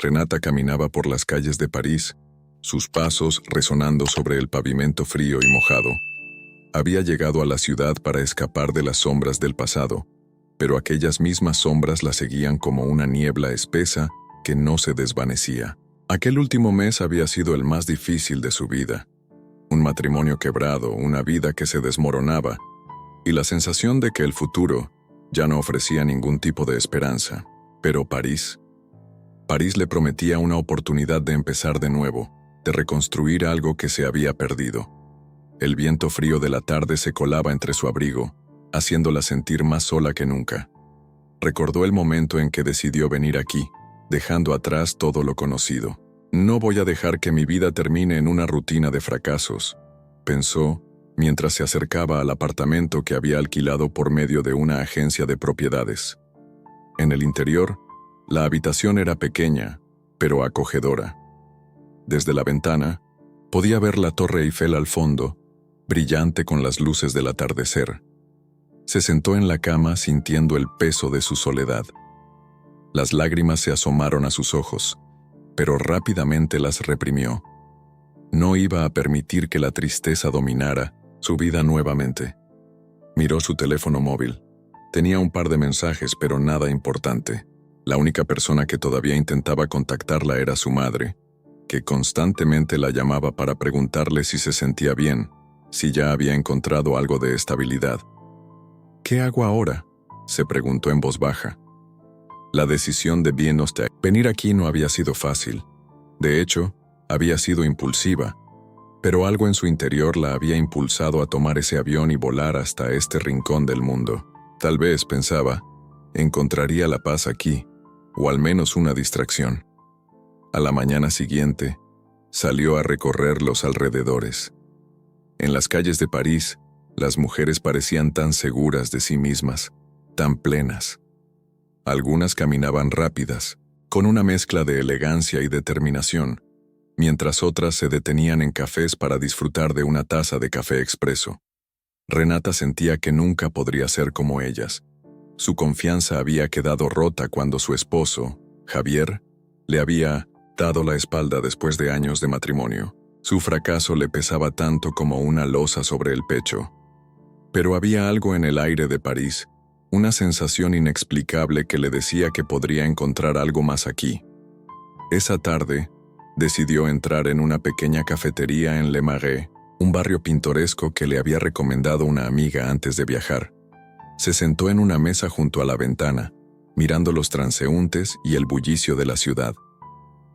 Renata caminaba por las calles de París, sus pasos resonando sobre el pavimento frío y mojado. Había llegado a la ciudad para escapar de las sombras del pasado, pero aquellas mismas sombras la seguían como una niebla espesa que no se desvanecía. Aquel último mes había sido el más difícil de su vida. Un matrimonio quebrado, una vida que se desmoronaba, y la sensación de que el futuro ya no ofrecía ningún tipo de esperanza. Pero París le prometía una oportunidad de empezar de nuevo, de reconstruir algo que se había perdido. El viento frío de la tarde se colaba entre su abrigo, haciéndola sentir más sola que nunca. Recordó el momento en que decidió venir aquí, dejando atrás todo lo conocido. No voy a dejar que mi vida termine en una rutina de fracasos, pensó, mientras se acercaba al apartamento que había alquilado por medio de una agencia de propiedades. En el interior, la habitación era pequeña, pero acogedora. Desde la ventana, podía ver la Torre Eiffel al fondo, brillante con las luces del atardecer. Se sentó en la cama sintiendo el peso de su soledad. Las lágrimas se asomaron a sus ojos, pero rápidamente las reprimió. No iba a permitir que la tristeza dominara su vida nuevamente. Miró su teléfono móvil. Tenía un par de mensajes, pero nada importante. La única persona que todavía intentaba contactarla era su madre, que constantemente la llamaba para preguntarle si se sentía bien, si ya había encontrado algo de estabilidad. ¿Qué hago ahora?, se preguntó en voz baja. La decisión de venir aquí no había sido fácil. De hecho, había sido impulsiva, pero algo en su interior la había impulsado a tomar ese avión y volar hasta este rincón del mundo. Tal vez, pensaba, encontraría la paz aquí, o al menos una distracción. A la mañana siguiente, salió a recorrer los alrededores. En las calles de París, las mujeres parecían tan seguras de sí mismas, tan plenas. Algunas caminaban rápidas, con una mezcla de elegancia y determinación, mientras otras se detenían en cafés para disfrutar de una taza de café expreso. Renata sentía que nunca podría ser como ellas. Su confianza había quedado rota cuando su esposo, Javier, le había dado la espalda después de años de matrimonio. Su fracaso le pesaba tanto como una losa sobre el pecho. Pero había algo en el aire de París, una sensación inexplicable que le decía que podría encontrar algo más aquí. Esa tarde, decidió entrar en una pequeña cafetería en Le Marais, un barrio pintoresco que le había recomendado una amiga antes de viajar. Se sentó en una mesa junto a la ventana, mirando los transeúntes y el bullicio de la ciudad.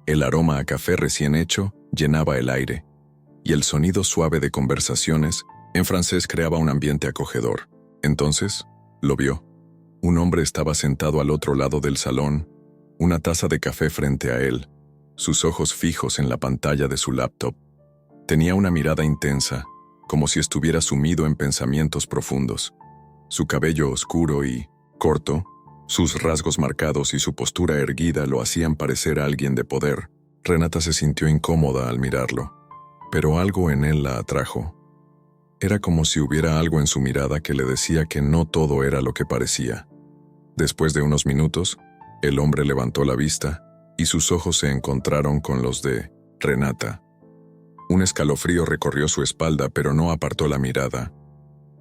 El aroma a café recién hecho llenaba el aire, y el sonido suave de conversaciones en francés creaba un ambiente acogedor. Entonces, lo vio. Un hombre estaba sentado al otro lado del salón, una taza de café frente a él, sus ojos fijos en la pantalla de su laptop. Tenía una mirada intensa, como si estuviera sumido en pensamientos profundos. Su cabello oscuro y corto, sus rasgos marcados y su postura erguida lo hacían parecer a alguien de poder. Renata se sintió incómoda al mirarlo, pero algo en él la atrajo. Era como si hubiera algo en su mirada que le decía que no todo era lo que parecía. Después de unos minutos, el hombre levantó la vista y sus ojos se encontraron con los de Renata. Un escalofrío recorrió su espalda, pero no apartó la mirada.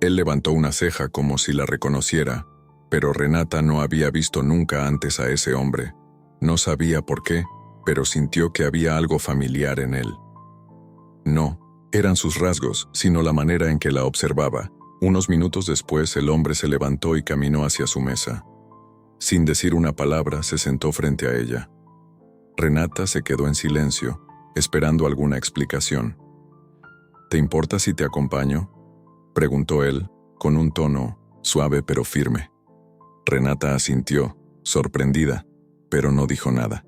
Él levantó una ceja como si la reconociera, pero Renata no había visto nunca antes a ese hombre. No sabía por qué, pero sintió que había algo familiar en él. No eran sus rasgos, sino la manera en que la observaba. Unos minutos después, el hombre se levantó y caminó hacia su mesa. Sin decir una palabra, se sentó frente a ella. Renata se quedó en silencio, esperando alguna explicación. ¿Te importa si te acompaño?, preguntó él, con un tono suave pero firme. Renata asintió, sorprendida, pero no dijo nada.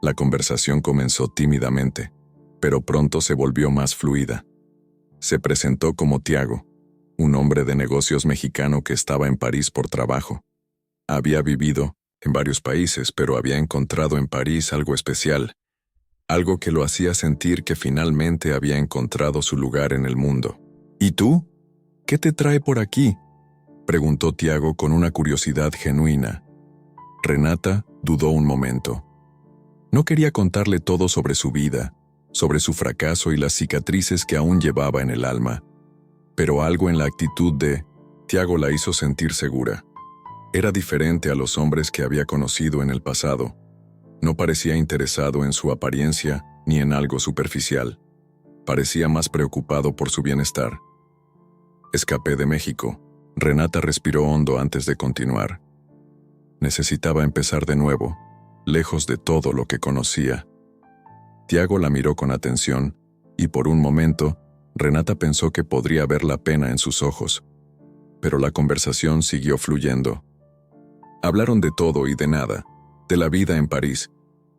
La conversación comenzó tímidamente, pero pronto se volvió más fluida. Se presentó como Tiago, un hombre de negocios mexicano que estaba en París por trabajo. Había vivido en varios países, pero había encontrado en París algo especial, algo que lo hacía sentir que finalmente había encontrado su lugar en el mundo. ¿Y tú? ¿Qué te trae por aquí?, preguntó Tiago con una curiosidad genuina. Renata dudó un momento. No quería contarle todo sobre su vida, sobre su fracaso y las cicatrices que aún llevaba en el alma, pero algo en la actitud de Tiago la hizo sentir segura. Era diferente a los hombres que había conocido en el pasado. No parecía interesado en su apariencia ni en algo superficial. Parecía más preocupado por su bienestar. Escapé de México. Renata respiró hondo antes de continuar. Necesitaba empezar de nuevo, lejos de todo lo que conocía. Tiago la miró con atención, y por un momento, Renata pensó que podría ver la pena en sus ojos. Pero la conversación siguió fluyendo. Hablaron de todo y de nada, de la vida en París,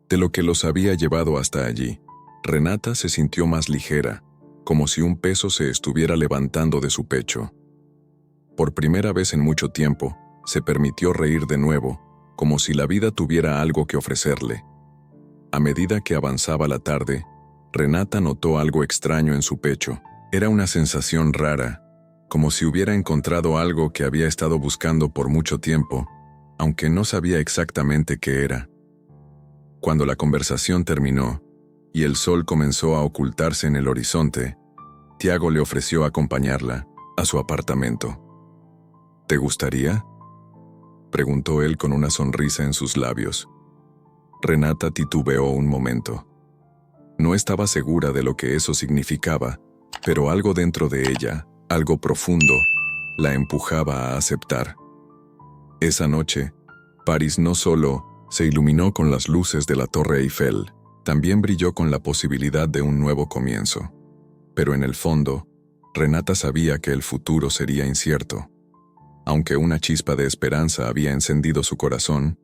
de lo que los había llevado hasta allí. Renata se sintió más ligera, como si un peso se estuviera levantando de su pecho. Por primera vez en mucho tiempo, se permitió reír de nuevo, como si la vida tuviera algo que ofrecerle. A medida que avanzaba la tarde, Renata notó algo extraño en su pecho. Era una sensación rara, como si hubiera encontrado algo que había estado buscando por mucho tiempo, aunque no sabía exactamente qué era. Cuando la conversación terminó y el sol comenzó a ocultarse en el horizonte, Tiago le ofreció acompañarla a su apartamento. ¿Te gustaría?, preguntó él con una sonrisa en sus labios. Renata titubeó un momento. No estaba segura de lo que eso significaba, pero algo dentro de ella, algo profundo, la empujaba a aceptar. Esa noche, París no solo se iluminó con las luces de la Torre Eiffel, también brilló con la posibilidad de un nuevo comienzo. Pero en el fondo, Renata sabía que el futuro sería incierto. Aunque una chispa de esperanza había encendido su corazón,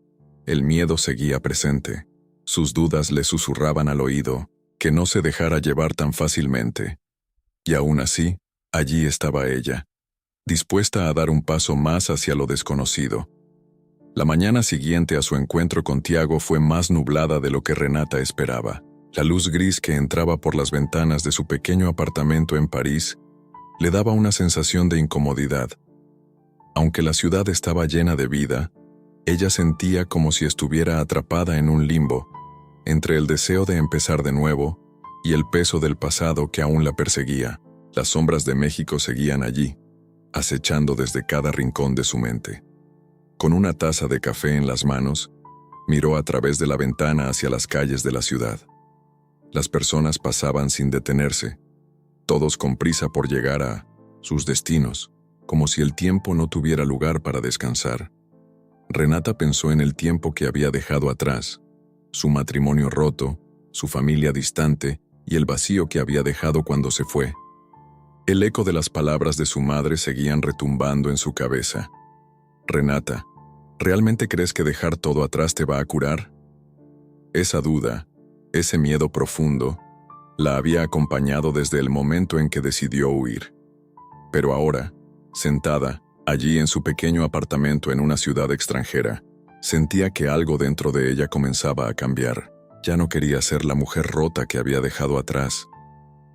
el miedo seguía presente. Sus dudas le susurraban al oído que no se dejara llevar tan fácilmente. Y aún así, allí estaba ella, dispuesta a dar un paso más hacia lo desconocido. La mañana siguiente a su encuentro con Tiago fue más nublada de lo que Renata esperaba. La luz gris que entraba por las ventanas de su pequeño apartamento en París le daba una sensación de incomodidad. Aunque la ciudad estaba llena de vida, ella sentía como si estuviera atrapada en un limbo, entre el deseo de empezar de nuevo y el peso del pasado que aún la perseguía. Las sombras de México seguían allí, acechando desde cada rincón de su mente. Con una taza de café en las manos, miró a través de la ventana hacia las calles de la ciudad. Las personas pasaban sin detenerse, todos con prisa por llegar a sus destinos, como si el tiempo no tuviera lugar para descansar. Renata pensó en el tiempo que había dejado atrás, su matrimonio roto, su familia distante y el vacío que había dejado cuando se fue. El eco de las palabras de su madre seguían retumbando en su cabeza. Renata, ¿realmente crees que dejar todo atrás te va a curar? Esa duda, ese miedo profundo, la había acompañado desde el momento en que decidió huir. Pero ahora, sentada, allí en su pequeño apartamento en una ciudad extranjera, sentía que algo dentro de ella comenzaba a cambiar. Ya no quería ser la mujer rota que había dejado atrás,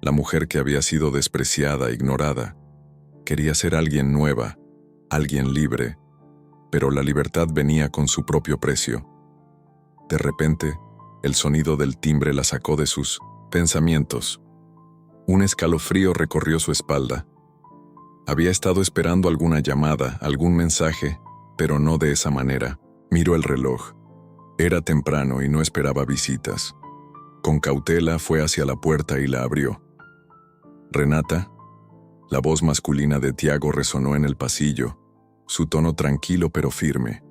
la mujer que había sido despreciada, ignorada. Quería ser alguien nueva, alguien libre, pero la libertad venía con su propio precio. De repente, el sonido del timbre la sacó de sus pensamientos. Un escalofrío recorrió su espalda. Había estado esperando alguna llamada, algún mensaje, pero no de esa manera. Miró el reloj. Era temprano y no esperaba visitas. Con cautela fue hacia la puerta y la abrió. «Renata». La voz masculina de Tiago resonó en el pasillo, su tono tranquilo pero firme.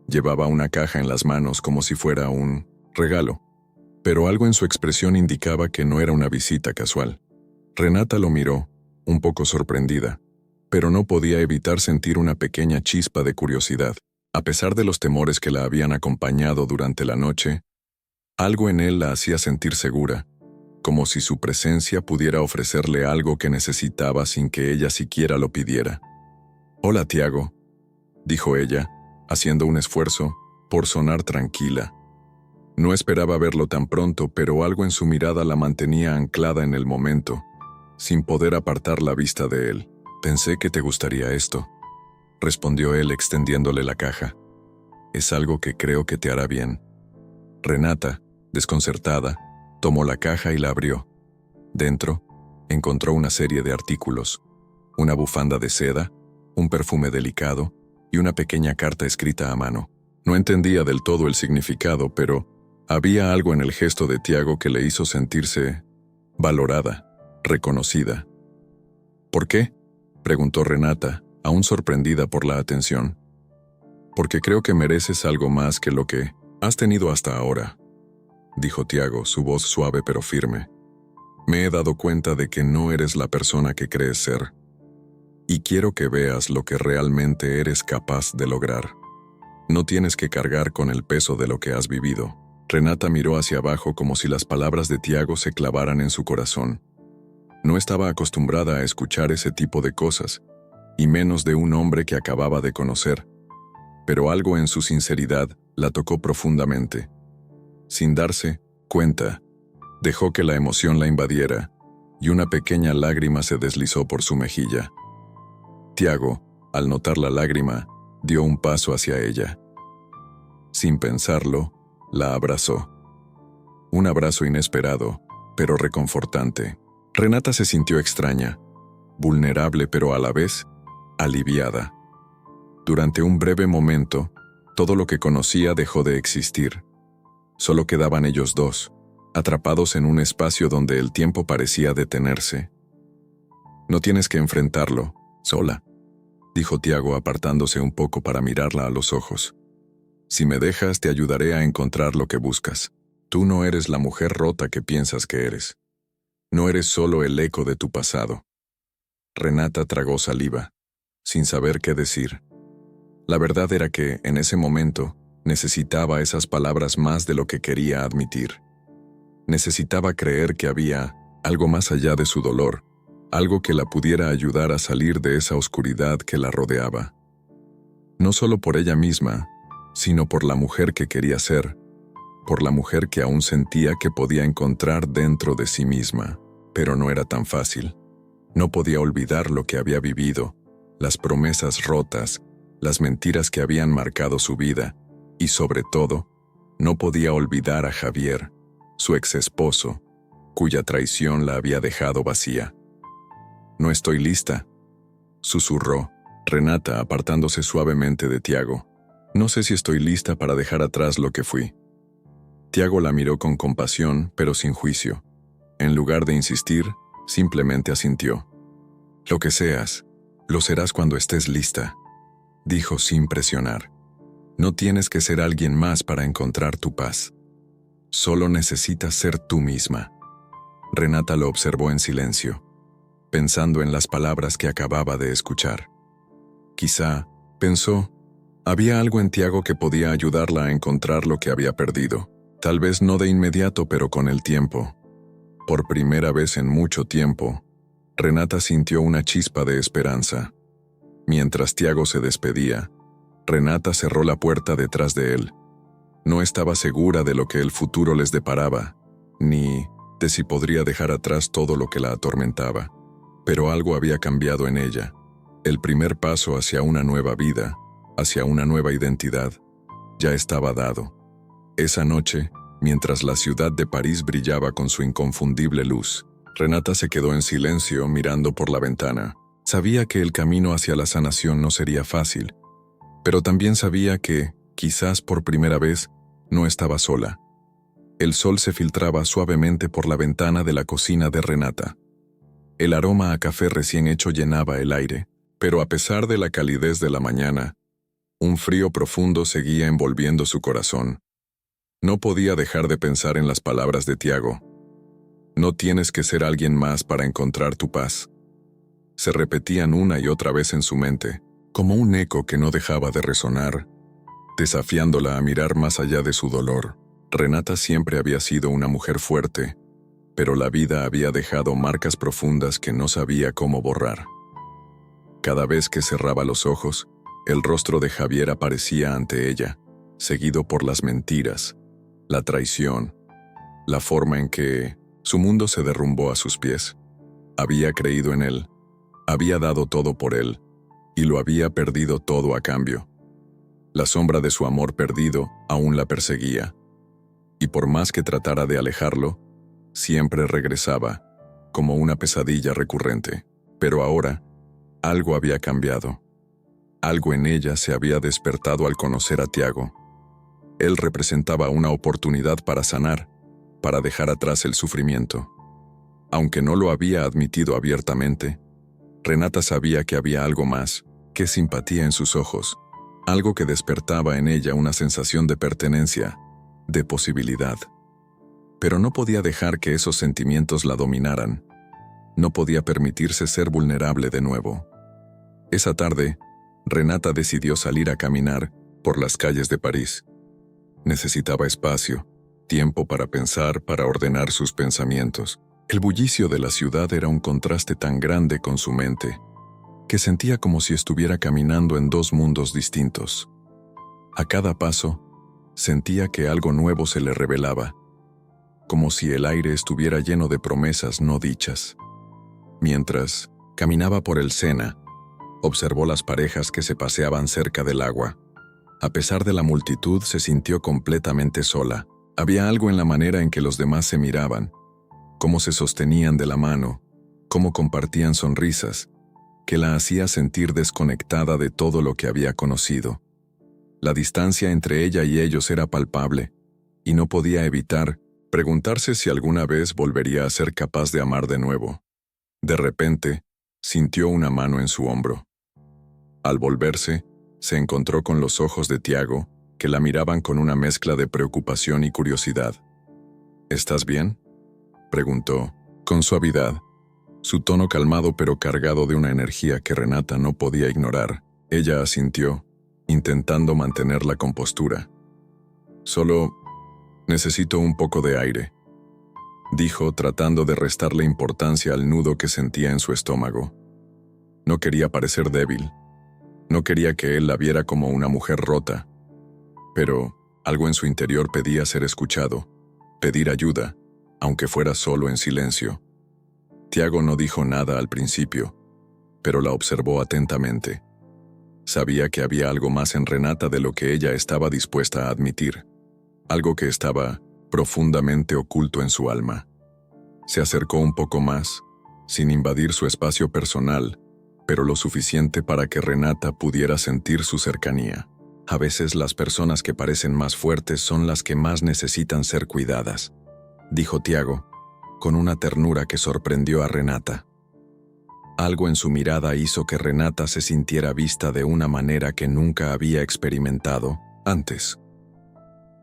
Llevaba una caja en las manos como si fuera un regalo, pero algo en su expresión indicaba que no era una visita casual. Renata lo miró, un poco sorprendida, pero no podía evitar sentir una pequeña chispa de curiosidad. A pesar de los temores que la habían acompañado durante la noche, algo en él la hacía sentir segura, como si su presencia pudiera ofrecerle algo que necesitaba sin que ella siquiera lo pidiera. «Hola, Tiago», dijo ella, haciendo un esfuerzo por sonar tranquila. No esperaba verlo tan pronto, pero algo en su mirada la mantenía anclada en el momento, sin poder apartar la vista de él. «Pensé que te gustaría esto», respondió él extendiéndole la caja. «Es algo que creo que te hará bien». Renata, Desconcertada, tomó la caja y la abrió. Dentro, encontró una serie de artículos: una bufanda de seda, un perfume delicado y una pequeña carta escrita a mano. No entendía del todo el significado, pero había algo en el gesto de Tiago que le hizo sentirse valorada, reconocida. ¿Por qué?, preguntó Renata, aún sorprendida por la atención. Porque creo que mereces algo más que lo que has tenido hasta ahora, dijo Tiago, su voz suave pero firme. Me he dado cuenta de que no eres la persona que crees ser, y quiero que veas lo que realmente eres capaz de lograr. No tienes que cargar con el peso de lo que has vivido. Renata miró hacia abajo como si las palabras de Tiago se clavaran en su corazón. No estaba acostumbrada a escuchar ese tipo de cosas, y menos de un hombre que acababa de conocer, pero algo en su sinceridad la tocó profundamente. Sin darse cuenta, dejó que la emoción la invadiera, y una pequeña lágrima se deslizó por su mejilla. Tiago, al notar la lágrima, dio un paso hacia ella. Sin pensarlo, la abrazó. Un abrazo inesperado, pero reconfortante. Renata se sintió extraña, vulnerable pero a la vez aliviada. Durante un breve momento, todo lo que conocía dejó de existir. Solo quedaban ellos dos, atrapados en un espacio donde el tiempo parecía detenerse. No tienes que enfrentarlo, sola, dijo Tiago apartándose un poco para mirarla a los ojos. Si me dejas, te ayudaré a encontrar lo que buscas. Tú no eres la mujer rota que piensas que eres. No eres solo el eco de tu pasado. Renata tragó saliva, sin saber qué decir. La verdad era que, en ese momento, necesitaba esas palabras más de lo que quería admitir. Necesitaba creer que había algo más allá de su dolor, algo que la pudiera ayudar a salir de esa oscuridad que la rodeaba. No solo por ella misma, sino por la mujer que quería ser, por la mujer que aún sentía que podía encontrar dentro de sí misma. Pero no era tan fácil. No podía olvidar lo que había vivido, las promesas rotas, las mentiras que habían marcado su vida, y sobre todo, no podía olvidar a Javier, su ex esposo, cuya traición la había dejado vacía. «No estoy lista», susurró Renata apartándose suavemente de Tiago. «No sé si estoy lista para dejar atrás lo que fui». Tiago la miró con compasión, pero sin juicio. En lugar de insistir, simplemente asintió. «Lo que seas, lo serás cuando estés lista», dijo sin presionar. «No tienes que ser alguien más para encontrar tu paz. Solo necesitas ser tú misma». Renata lo observó en silencio, pensando en las palabras que acababa de escuchar. Quizá, pensó, había algo en Tiago que podía ayudarla a encontrar lo que había perdido. Tal vez no de inmediato, pero con el tiempo. Por primera vez en mucho tiempo, Renata sintió una chispa de esperanza. Mientras Tiago se despedía, Renata cerró la puerta detrás de él. No estaba segura de lo que el futuro les deparaba, ni de si podría dejar atrás todo lo que la atormentaba. Pero algo había cambiado en ella. El primer paso hacia una nueva vida, hacia una nueva identidad, ya estaba dado. Esa noche, mientras la ciudad de París brillaba con su inconfundible luz, Renata se quedó en silencio mirando por la ventana. Sabía que el camino hacia la sanación no sería fácil, pero también sabía que, quizás por primera vez, no estaba sola. El sol se filtraba suavemente por la ventana de la cocina de Renata. El aroma a café recién hecho llenaba el aire, pero a pesar de la calidez de la mañana, un frío profundo seguía envolviendo su corazón. No podía dejar de pensar en las palabras de Tiago. «No tienes que ser alguien más para encontrar tu paz». Se repetían una y otra vez en su mente, como un eco que no dejaba de resonar, desafiándola a mirar más allá de su dolor. Renata siempre había sido una mujer fuerte, pero la vida había dejado marcas profundas que no sabía cómo borrar. Cada vez que cerraba los ojos, el rostro de Javier aparecía ante ella, seguido por las mentiras, la traición, la forma en que su mundo se derrumbó a sus pies. Había creído en él, había dado todo por él, y lo había perdido todo a cambio. La sombra de su amor perdido aún la perseguía. y por más que tratara de alejarlo, siempre regresaba, como una pesadilla recurrente. Pero ahora, algo había cambiado. Algo en ella se había despertado al conocer a Tiago. Él representaba una oportunidad para sanar, para dejar atrás el sufrimiento. Aunque no lo había admitido abiertamente, Renata sabía que había algo más, que simpatía en sus ojos, algo que despertaba en ella una sensación de pertenencia, de posibilidad. Pero no podía dejar que esos sentimientos la dominaran. No podía permitirse ser vulnerable de nuevo. Esa tarde, Renata decidió salir a caminar por las calles de París. Necesitaba espacio, tiempo para pensar, para ordenar sus pensamientos. El bullicio de la ciudad era un contraste tan grande con su mente, que sentía como si estuviera caminando en dos mundos distintos. A cada paso, sentía que algo nuevo se le revelaba, como si el aire estuviera lleno de promesas no dichas. Mientras caminaba por el Sena, observó las parejas que se paseaban cerca del agua. A pesar de la multitud, se sintió completamente sola. Había algo en la manera en que los demás se miraban, cómo se sostenían de la mano, cómo compartían sonrisas, que la hacía sentir desconectada de todo lo que había conocido. La distancia entre ella y ellos era palpable, y no podía evitar preguntarse si alguna vez volvería a ser capaz de amar de nuevo. De repente, sintió una mano en su hombro. Al volverse, se encontró con los ojos de Tiago, que la miraban con una mezcla de preocupación y curiosidad. ¿Estás bien?, preguntó, con suavidad, su tono calmado pero cargado de una energía que Renata no podía ignorar. Ella asintió, intentando mantener la compostura. «Solo necesito un poco de aire», dijo, tratando de restarle importancia al nudo que sentía en su estómago. No quería parecer débil. No quería que él la viera como una mujer rota. Pero algo en su interior pedía ser escuchado, pedir ayuda, aunque fuera solo en silencio. Tiago no dijo nada al principio, pero la observó atentamente. Sabía que había algo más en Renata de lo que ella estaba dispuesta a admitir, algo que estaba profundamente oculto en su alma. Se acercó un poco más, sin invadir su espacio personal, pero lo suficiente para que Renata pudiera sentir su cercanía. A veces las personas que parecen más fuertes son las que más necesitan ser cuidadas, dijo Tiago, con una ternura que sorprendió a Renata. Algo en su mirada hizo que Renata se sintiera vista de una manera que nunca había experimentado antes.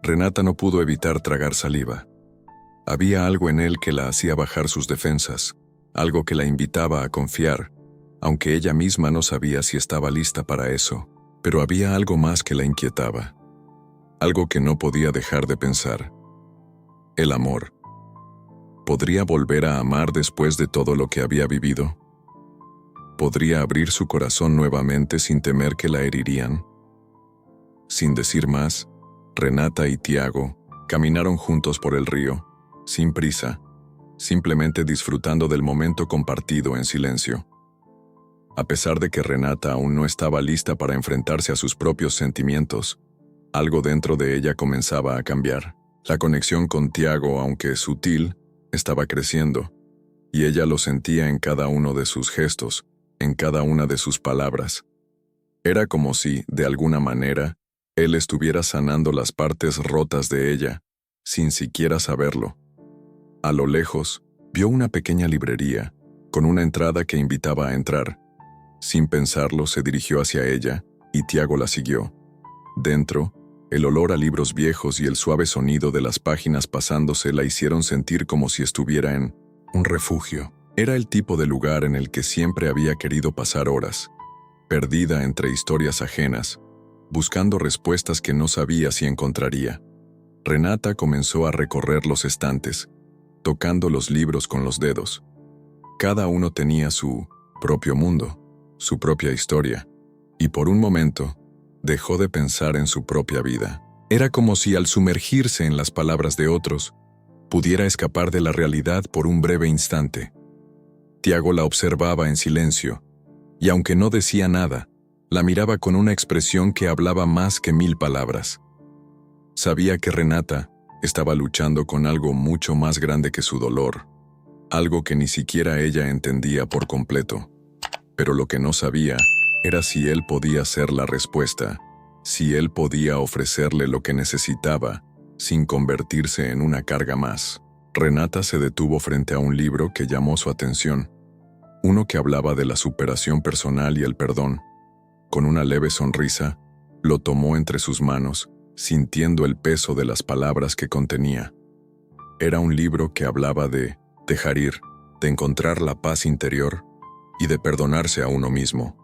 Renata no pudo evitar tragar saliva. Había algo en él que la hacía bajar sus defensas, algo que la invitaba a confiar, aunque ella misma no sabía si estaba lista para eso, pero había algo más que la inquietaba, algo que no podía dejar de pensar. El amor. ¿Podría volver a amar después de todo lo que había vivido? ¿Podría abrir su corazón nuevamente sin temer que la herirían? Sin decir más, Renata y Tiago caminaron juntos por el río, sin prisa, simplemente disfrutando del momento compartido en silencio. A pesar de que Renata aún no estaba lista para enfrentarse a sus propios sentimientos, algo dentro de ella comenzaba a cambiar. La conexión con Tiago, aunque sutil, estaba creciendo, y ella lo sentía en cada uno de sus gestos, en cada una de sus palabras. Era como si, de alguna manera, él estuviera sanando las partes rotas de ella, sin siquiera saberlo. A lo lejos, vio una pequeña librería, con una entrada que invitaba a entrar. Sin pensarlo, se dirigió hacia ella, y Tiago la siguió. Dentro, el olor a libros viejos y el suave sonido de las páginas pasándose la hicieron sentir como si estuviera en un refugio. Era el tipo de lugar en el que siempre había querido pasar horas, perdida entre historias ajenas, buscando respuestas que no sabía si encontraría. Renata comenzó a recorrer los estantes, tocando los libros con los dedos. Cada uno tenía su propio mundo, su propia historia, y por un momento dejó de pensar en su propia vida. Era como si al sumergirse en las palabras de otros, pudiera escapar de la realidad por un breve instante. Tiago la observaba en silencio, y aunque no decía nada, la miraba con una expresión que hablaba más que 1000 palabras. Sabía que Renata estaba luchando con algo mucho más grande que su dolor, algo que ni siquiera ella entendía por completo. Pero lo que no sabía era si él podía ser la respuesta, si él podía ofrecerle lo que necesitaba, sin convertirse en una carga más. Renata se detuvo frente a un libro que llamó su atención, uno que hablaba de la superación personal y el perdón. Con una leve sonrisa, lo tomó entre sus manos, sintiendo el peso de las palabras que contenía. Era un libro que hablaba de dejar ir, de encontrar la paz interior y de perdonarse a uno mismo.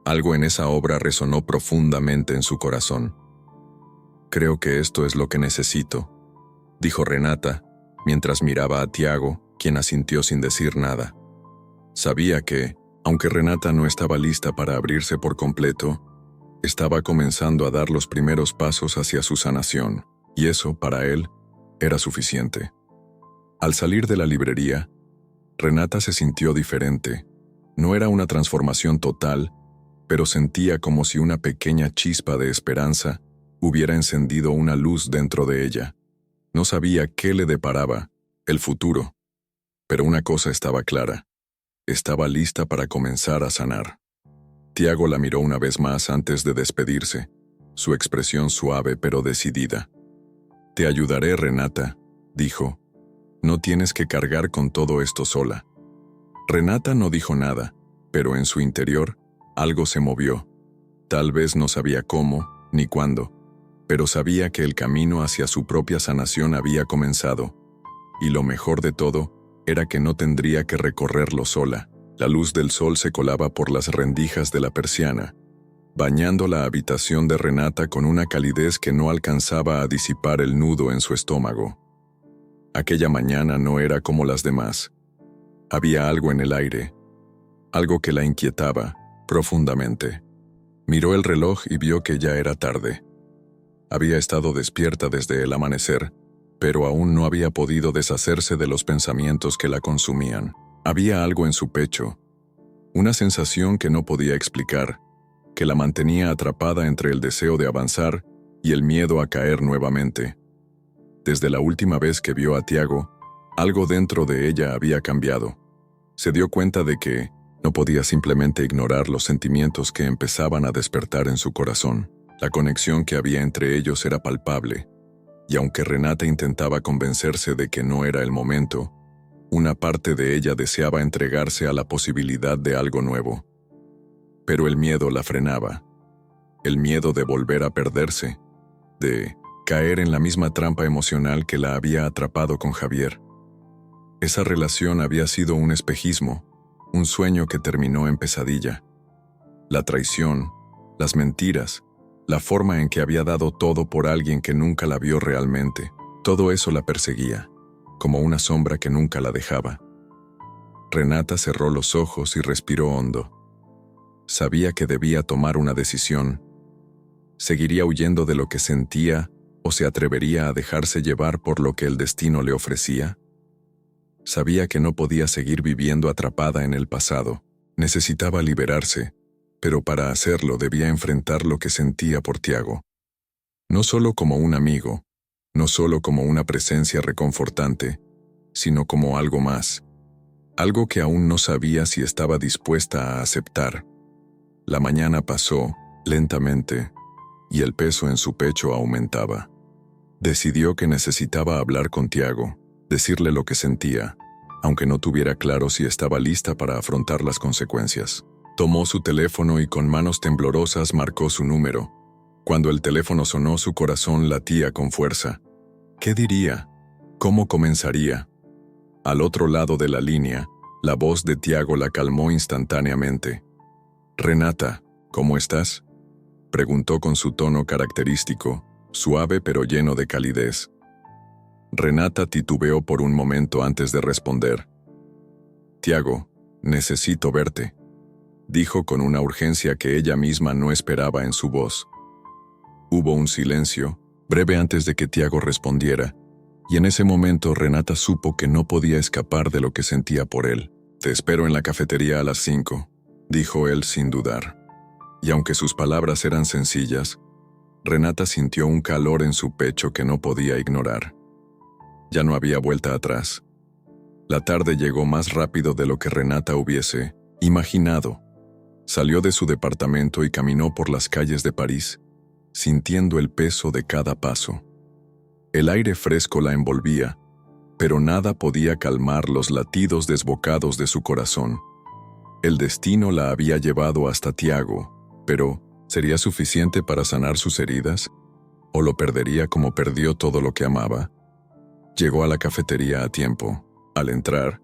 Algo en esa obra resonó profundamente en su corazón. «Creo que esto es lo que necesito», dijo Renata, mientras miraba a Tiago, quien asintió sin decir nada. Sabía que, aunque Renata no estaba lista para abrirse por completo, estaba comenzando a dar los primeros pasos hacia su sanación, y eso, para él, era suficiente. Al salir de la librería, Renata se sintió diferente. No era una transformación total, pero sentía como si una pequeña chispa de esperanza hubiera encendido una luz dentro de ella. No sabía qué le deparaba, el futuro, pero una cosa estaba clara: estaba lista para comenzar a sanar. Tiago la miró una vez más antes de despedirse, su expresión suave pero decidida. «Te ayudaré, Renata», dijo. «No tienes que cargar con todo esto sola». Renata no dijo nada, pero en su interior algo se movió. Tal vez no sabía cómo ni cuándo, pero sabía que el camino hacia su propia sanación había comenzado. Y lo mejor de todo era que no tendría que recorrerlo sola. La luz del sol se colaba por las rendijas de la persiana, bañando la habitación de Renata con una calidez que no alcanzaba a disipar el nudo en su estómago. Aquella mañana no era como las demás. Había algo en el aire, algo que la inquietaba profundamente. Miró el reloj y vio que ya era tarde. Había estado despierta desde el amanecer, pero aún no había podido deshacerse de los pensamientos que la consumían. Había algo en su pecho, una sensación que no podía explicar, que la mantenía atrapada entre el deseo de avanzar y el miedo a caer nuevamente. Desde la última vez que vio a Tiago, algo dentro de ella había cambiado. Se dio cuenta de que no podía simplemente ignorar los sentimientos que empezaban a despertar en su corazón. La conexión que había entre ellos era palpable, y aunque Renata intentaba convencerse de que no era el momento, una parte de ella deseaba entregarse a la posibilidad de algo nuevo. Pero el miedo la frenaba. El miedo de volver a perderse, de caer en la misma trampa emocional que la había atrapado con Javier. Esa relación había sido un espejismo, un sueño que terminó en pesadilla. La traición, las mentiras, la forma en que había dado todo por alguien que nunca la vio realmente, todo eso la perseguía, como una sombra que nunca la dejaba. Renata cerró los ojos y respiró hondo. Sabía que debía tomar una decisión. ¿Seguiría huyendo de lo que sentía o se atrevería a dejarse llevar por lo que el destino le ofrecía? Sabía que no podía seguir viviendo atrapada en el pasado. Necesitaba liberarse, pero para hacerlo debía enfrentar lo que sentía por Tiago. No solo como un amigo, no solo como una presencia reconfortante, sino como algo más. Algo que aún no sabía si estaba dispuesta a aceptar. La mañana pasó, lentamente, y el peso en su pecho aumentaba. Decidió que necesitaba hablar con Tiago, decirle lo que sentía, aunque no tuviera claro si estaba lista para afrontar las consecuencias. Tomó su teléfono y con manos temblorosas marcó su número. Cuando el teléfono sonó, su corazón latía con fuerza. ¿Qué diría? ¿Cómo comenzaría? Al otro lado de la línea, la voz de Tiago la calmó instantáneamente. «Renata, ¿cómo estás?», preguntó con su tono característico, suave pero lleno de calidez. Renata titubeó por un momento antes de responder. «Tiago, necesito verte», dijo con una urgencia que ella misma no esperaba en su voz. Hubo un silencio, breve antes de que Tiago respondiera, y en ese momento Renata supo que no podía escapar de lo que sentía por él. «Te espero en la cafetería a las 5», dijo él sin dudar. Y aunque sus palabras eran sencillas, Renata sintió un calor en su pecho que no podía ignorar. Ya no había vuelta atrás. La tarde llegó más rápido de lo que Renata hubiese imaginado. Salió de su departamento y caminó por las calles de París, sintiendo el peso de cada paso. El aire fresco la envolvía, pero nada podía calmar los latidos desbocados de su corazón. El destino la había llevado hasta Tiago, pero ¿sería suficiente para sanar sus heridas? ¿O lo perdería como perdió todo lo que amaba? Llegó a la cafetería a tiempo. Al entrar,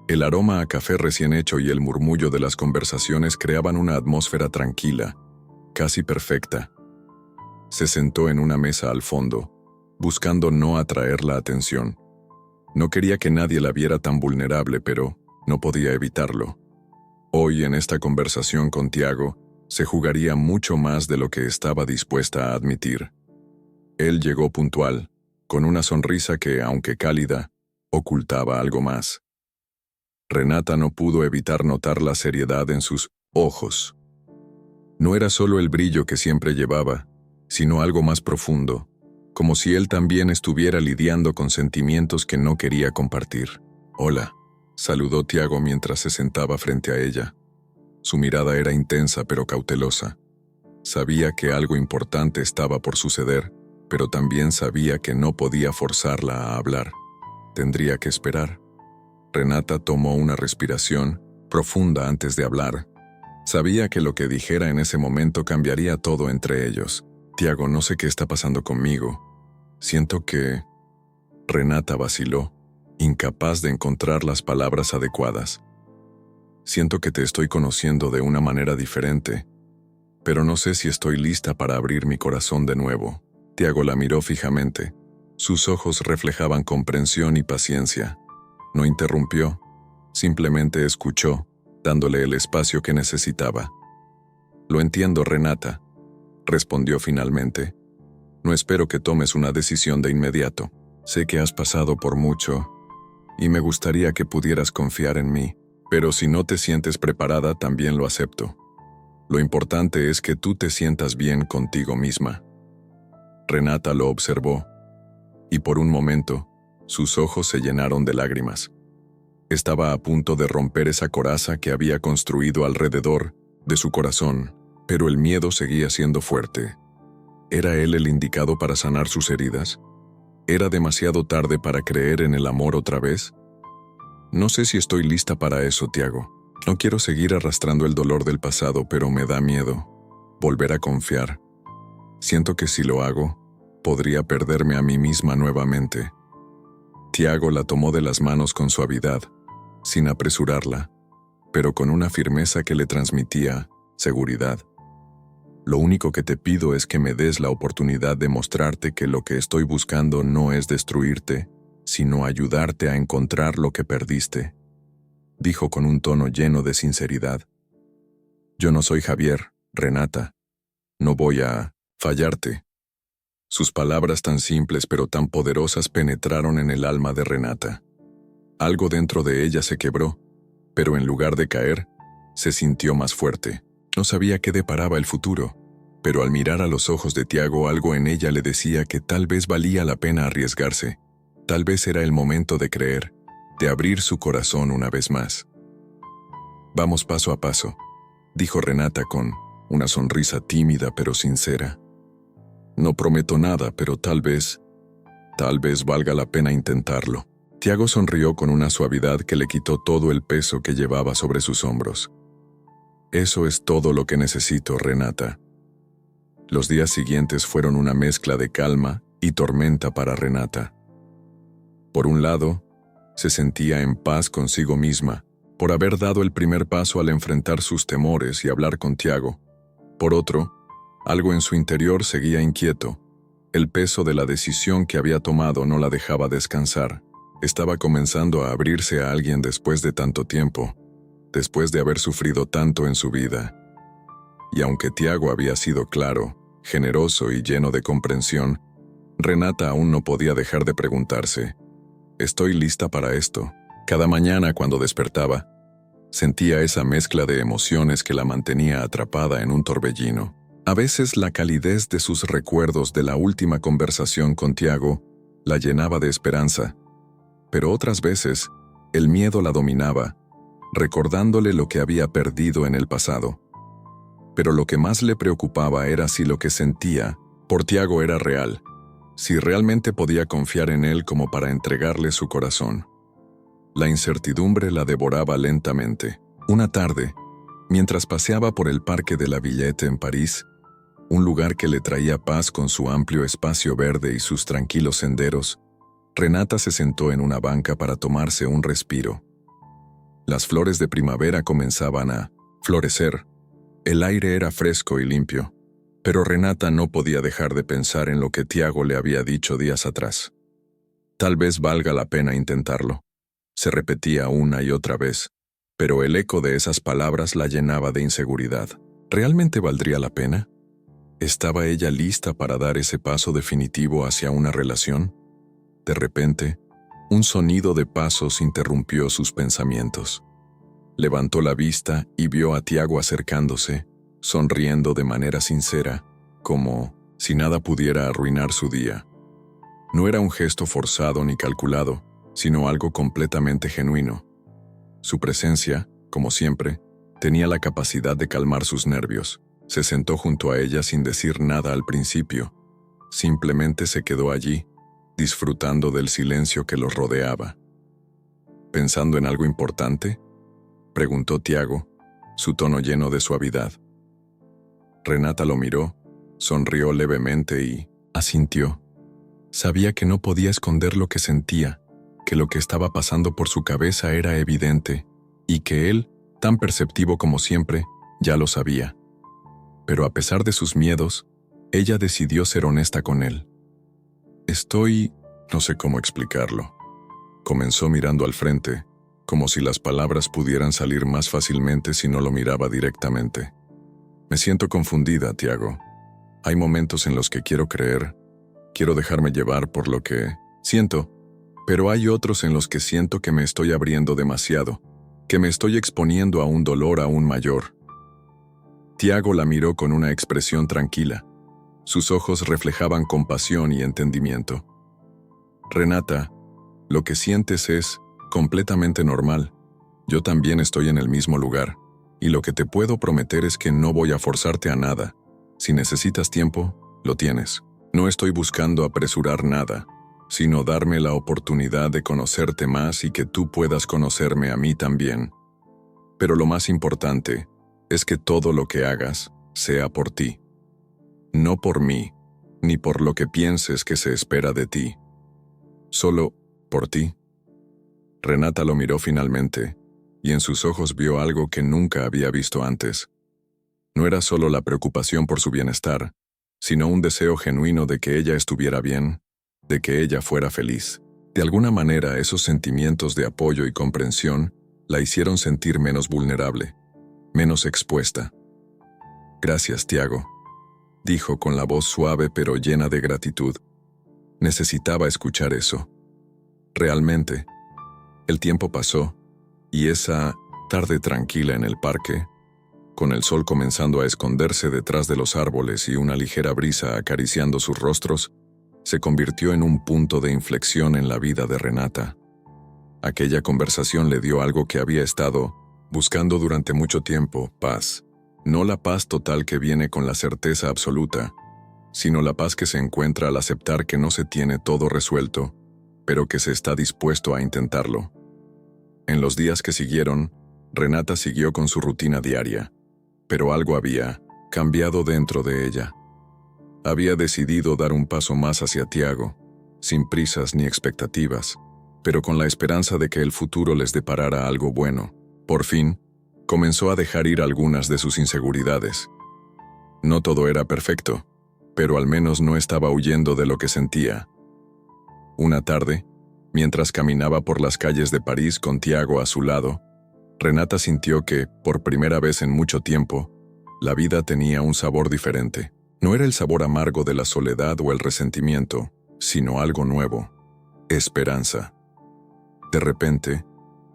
el aroma a café recién hecho y el murmullo de las conversaciones creaban una atmósfera tranquila, casi perfecta. Se sentó en una mesa al fondo, buscando no atraer la atención. No quería que nadie la viera tan vulnerable, pero no podía evitarlo. Hoy, en esta conversación con Tiago, se jugaría mucho más de lo que estaba dispuesta a admitir. Él llegó puntual, con una sonrisa que, aunque cálida, ocultaba algo más. Renata no pudo evitar notar la seriedad en sus ojos. No era solo el brillo que siempre llevaba, sino algo más profundo, como si él también estuviera lidiando con sentimientos que no quería compartir. «Hola», saludó Tiago mientras se sentaba frente a ella. Su mirada era intensa pero cautelosa. Sabía que algo importante estaba por suceder, pero también sabía que no podía forzarla a hablar. Tendría que esperar. Renata tomó una respiración profunda antes de hablar. Sabía que lo que dijera en ese momento cambiaría todo entre ellos. «Tiago, no sé qué está pasando conmigo. Siento que...» Renata vaciló, incapaz de encontrar las palabras adecuadas. «Siento que te estoy conociendo de una manera diferente, pero no sé si estoy lista para abrir mi corazón de nuevo». Tiago la miró fijamente. Sus ojos reflejaban comprensión y paciencia. No interrumpió, simplemente escuchó, dándole el espacio que necesitaba. «Lo entiendo, Renata», respondió finalmente. «No espero que tomes una decisión de inmediato. Sé que has pasado por mucho, y me gustaría que pudieras confiar en mí, pero si no te sientes preparada, también lo acepto. Lo importante es que tú te sientas bien contigo misma». Renata lo observó, y por un momento, sus ojos se llenaron de lágrimas. Estaba a punto de romper esa coraza que había construido alrededor de su corazón, pero el miedo seguía siendo fuerte. ¿Era él el indicado para sanar sus heridas? ¿Era demasiado tarde para creer en el amor otra vez? «No sé si estoy lista para eso, Tiago. No quiero seguir arrastrando el dolor del pasado, pero me da miedo volver a confiar. Siento que si lo hago, podría perderme a mí misma nuevamente». Tiago la tomó de las manos con suavidad, sin apresurarla, pero con una firmeza que le transmitía seguridad. «Lo único que te pido es que me des la oportunidad de mostrarte que lo que estoy buscando no es destruirte, sino ayudarte a encontrar lo que perdiste», dijo con un tono lleno de sinceridad. «Yo no soy Javier, Renata. No voy a fallarte». Sus palabras tan simples pero tan poderosas penetraron en el alma de Renata. Algo dentro de ella se quebró, pero en lugar de caer, se sintió más fuerte. No sabía qué deparaba el futuro, pero al mirar a los ojos de Tiago, algo en ella le decía que tal vez valía la pena arriesgarse. Tal vez era el momento de creer, de abrir su corazón una vez más. «Vamos paso a paso», dijo Renata con una sonrisa tímida pero sincera. «No prometo nada, pero tal vez valga la pena intentarlo». Tiago sonrió con una suavidad que le quitó todo el peso que llevaba sobre sus hombros. «Eso es todo lo que necesito, Renata». Los días siguientes fueron una mezcla de calma y tormenta para Renata. Por un lado, se sentía en paz consigo misma, por haber dado el primer paso al enfrentar sus temores y hablar con Tiago. Por otro, algo en su interior seguía inquieto. El peso de la decisión que había tomado no la dejaba descansar. Estaba comenzando a abrirse a alguien después de tanto tiempo, después de haber sufrido tanto en su vida. Y aunque Tiago había sido claro, generoso y lleno de comprensión, Renata aún no podía dejar de preguntarse: «¿Estoy lista para esto?». Cada mañana cuando despertaba, sentía esa mezcla de emociones que la mantenía atrapada en un torbellino. A veces la calidez de sus recuerdos de la última conversación con Tiago la llenaba de esperanza, pero otras veces el miedo la dominaba, recordándole lo que había perdido en el pasado. Pero lo que más le preocupaba era si lo que sentía por Tiago era real, si realmente podía confiar en él como para entregarle su corazón. La incertidumbre la devoraba lentamente. Una tarde, mientras paseaba por el Parque de la Villette en París, un lugar que le traía paz con su amplio espacio verde y sus tranquilos senderos, Renata se sentó en una banca para tomarse un respiro. Las flores de primavera comenzaban a florecer. El aire era fresco y limpio, pero Renata no podía dejar de pensar en lo que Tiago le había dicho días atrás. Tal vez valga la pena intentarlo. Se repetía una y otra vez, pero el eco de esas palabras la llenaba de inseguridad. ¿Realmente valdría la pena? ¿Estaba ella lista para dar ese paso definitivo hacia una relación? De repente, un sonido de pasos interrumpió sus pensamientos. Levantó la vista y vio a Tiago acercándose, sonriendo de manera sincera, como si nada pudiera arruinar su día. No era un gesto forzado ni calculado, sino algo completamente genuino. Su presencia, como siempre, tenía la capacidad de calmar sus nervios. Se sentó junto a ella sin decir nada al principio. Simplemente se quedó allí, disfrutando del silencio que los rodeaba. ¿Pensando en algo importante?, preguntó Tiago, su tono lleno de suavidad. Renata lo miró, sonrió levemente y asintió. Sabía que no podía esconder lo que sentía, que lo que estaba pasando por su cabeza era evidente, y que él, tan perceptivo como siempre, ya lo sabía. Pero a pesar de sus miedos, ella decidió ser honesta con él. No sé cómo explicarlo. Comenzó mirando al frente, como si las palabras pudieran salir más fácilmente si no lo miraba directamente. Me siento confundida, Tiago. Hay momentos en los que quiero creer, quiero dejarme llevar por lo que siento, pero hay otros en los que siento que me estoy abriendo demasiado, que me estoy exponiendo a un dolor aún mayor. Tiago la miró con una expresión tranquila. Sus ojos reflejaban compasión y entendimiento. Renata, lo que sientes es completamente normal. Yo también estoy en el mismo lugar, y lo que te puedo prometer es que no voy a forzarte a nada. Si necesitas tiempo, lo tienes. No estoy buscando apresurar nada, sino darme la oportunidad de conocerte más y que tú puedas conocerme a mí también. Pero lo más importante es que todo lo que hagas sea por ti. No por mí, ni por lo que pienses que se espera de ti. Solo por ti. Renata lo miró finalmente, y en sus ojos vio algo que nunca había visto antes. No era solo la preocupación por su bienestar, sino un deseo genuino de que ella estuviera bien, de que ella fuera feliz. De alguna manera, esos sentimientos de apoyo y comprensión la hicieron sentir menos vulnerable, menos expuesta. Gracias, Tiago, dijo con la voz suave pero llena de gratitud. Necesitaba escuchar eso. Realmente, el tiempo pasó, y esa tarde tranquila en el parque, con el sol comenzando a esconderse detrás de los árboles y una ligera brisa acariciando sus rostros, se convirtió en un punto de inflexión en la vida de Renata. Aquella conversación le dio algo que había estado buscando durante mucho tiempo: paz. No la paz total que viene con la certeza absoluta, sino la paz que se encuentra al aceptar que no se tiene todo resuelto, pero que se está dispuesto a intentarlo. En los días que siguieron, Renata siguió con su rutina diaria, pero algo había cambiado dentro de ella. Había decidido dar un paso más hacia Tiago, sin prisas ni expectativas, pero con la esperanza de que el futuro les deparara algo bueno. Por fin, comenzó a dejar ir algunas de sus inseguridades. No todo era perfecto, pero al menos no estaba huyendo de lo que sentía. Una tarde, mientras caminaba por las calles de París con Tiago a su lado, Renata sintió que, por primera vez en mucho tiempo, la vida tenía un sabor diferente. No era el sabor amargo de la soledad o el resentimiento, sino algo nuevo: esperanza. De repente,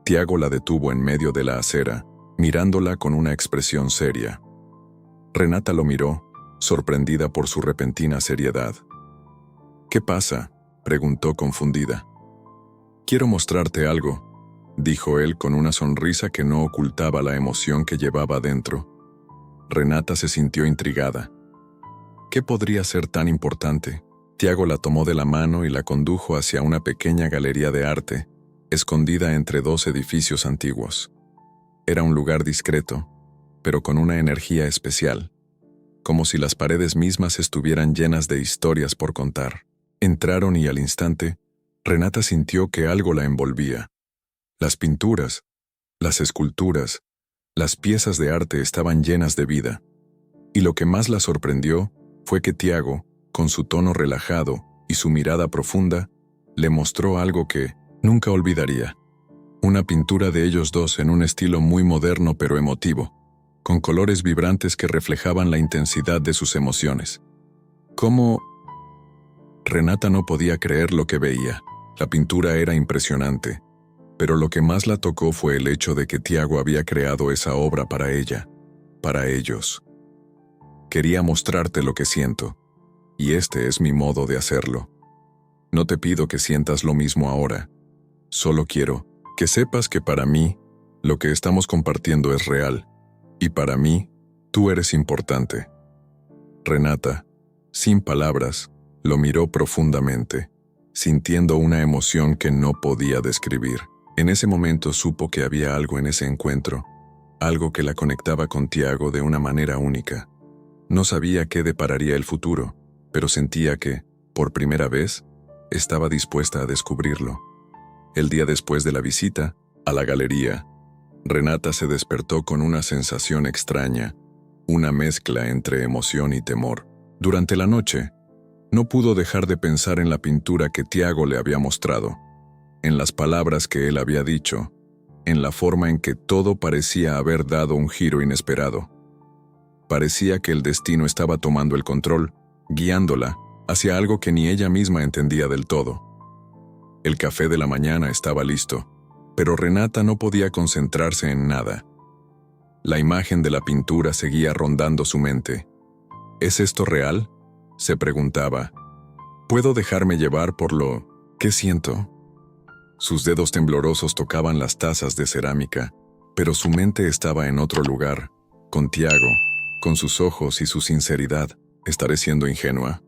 Tiago la detuvo en medio de la acera, mirándola con una expresión seria. Renata lo miró, sorprendida por su repentina seriedad. «¿Qué pasa?», preguntó confundida. Quiero mostrarte algo, dijo él con una sonrisa que no ocultaba la emoción que llevaba dentro. Renata se sintió intrigada. ¿Qué podría ser tan importante? Tiago la tomó de la mano y la condujo hacia una pequeña galería de arte, escondida entre dos edificios antiguos. Era un lugar discreto, pero con una energía especial, como si las paredes mismas estuvieran llenas de historias por contar. Entraron y al instante, Renata sintió que algo la envolvía. Las pinturas, las esculturas, las piezas de arte estaban llenas de vida. Y lo que más la sorprendió fue que Tiago, con su tono relajado y su mirada profunda, le mostró algo que nunca olvidaría. Una pintura de ellos dos en un estilo muy moderno pero emotivo, con colores vibrantes que reflejaban la intensidad de sus emociones. ¿Cómo? Renata no podía creer lo que veía. La pintura era impresionante, pero lo que más la tocó fue el hecho de que Tiago había creado esa obra para ella, para ellos. Quería mostrarte lo que siento, y este es mi modo de hacerlo. No te pido que sientas lo mismo ahora, solo quiero que sepas que para mí, lo que estamos compartiendo es real, y para mí, tú eres importante. Renata, sin palabras, lo miró profundamente, sintiendo una emoción que no podía describir. En ese momento supo que había algo en ese encuentro, algo que la conectaba con Tiago de una manera única. No sabía qué depararía el futuro, pero sentía que, por primera vez, estaba dispuesta a descubrirlo. El día después de la visita, a la galería, Renata se despertó con una sensación extraña, una mezcla entre emoción y temor. Durante la noche, no pudo dejar de pensar en la pintura que Tiago le había mostrado, en las palabras que él había dicho, en la forma en que todo parecía haber dado un giro inesperado. Parecía que el destino estaba tomando el control, guiándola hacia algo que ni ella misma entendía del todo. El café de la mañana estaba listo, pero Renata no podía concentrarse en nada. La imagen de la pintura seguía rondando su mente. ¿Es esto real?, se preguntaba. ¿Puedo dejarme llevar por lo que siento? Sus dedos temblorosos tocaban las tazas de cerámica, pero su mente estaba en otro lugar, con Tiago, con sus ojos y su sinceridad. ¿Estaré siendo ingenua?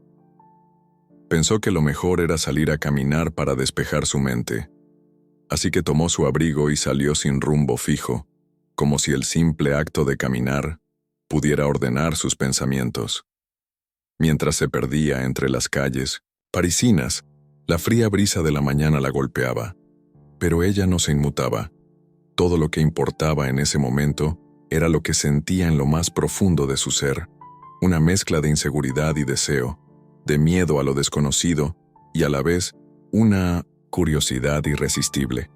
Pensó que lo mejor era salir a caminar para despejar su mente. Así que tomó su abrigo y salió sin rumbo fijo, como si el simple acto de caminar pudiera ordenar sus pensamientos. Mientras se perdía entre las calles parisinas, la fría brisa de la mañana la golpeaba. Pero ella no se inmutaba. Todo lo que importaba en ese momento era lo que sentía en lo más profundo de su ser, una mezcla de inseguridad y deseo, de miedo a lo desconocido y a la vez una curiosidad irresistible.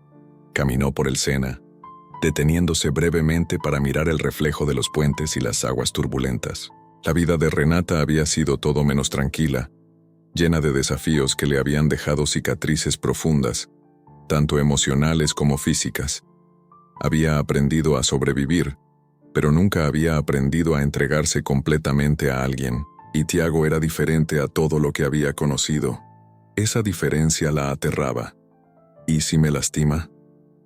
Caminó por el Sena, deteniéndose brevemente para mirar el reflejo de los puentes y las aguas turbulentas. La vida de Renata había sido todo menos tranquila, llena de desafíos que le habían dejado cicatrices profundas, tanto emocionales como físicas. Había aprendido a sobrevivir, pero nunca había aprendido a entregarse completamente a alguien, y Tiago era diferente a todo lo que había conocido. Esa diferencia la aterraba. ¿Y si me lastima?,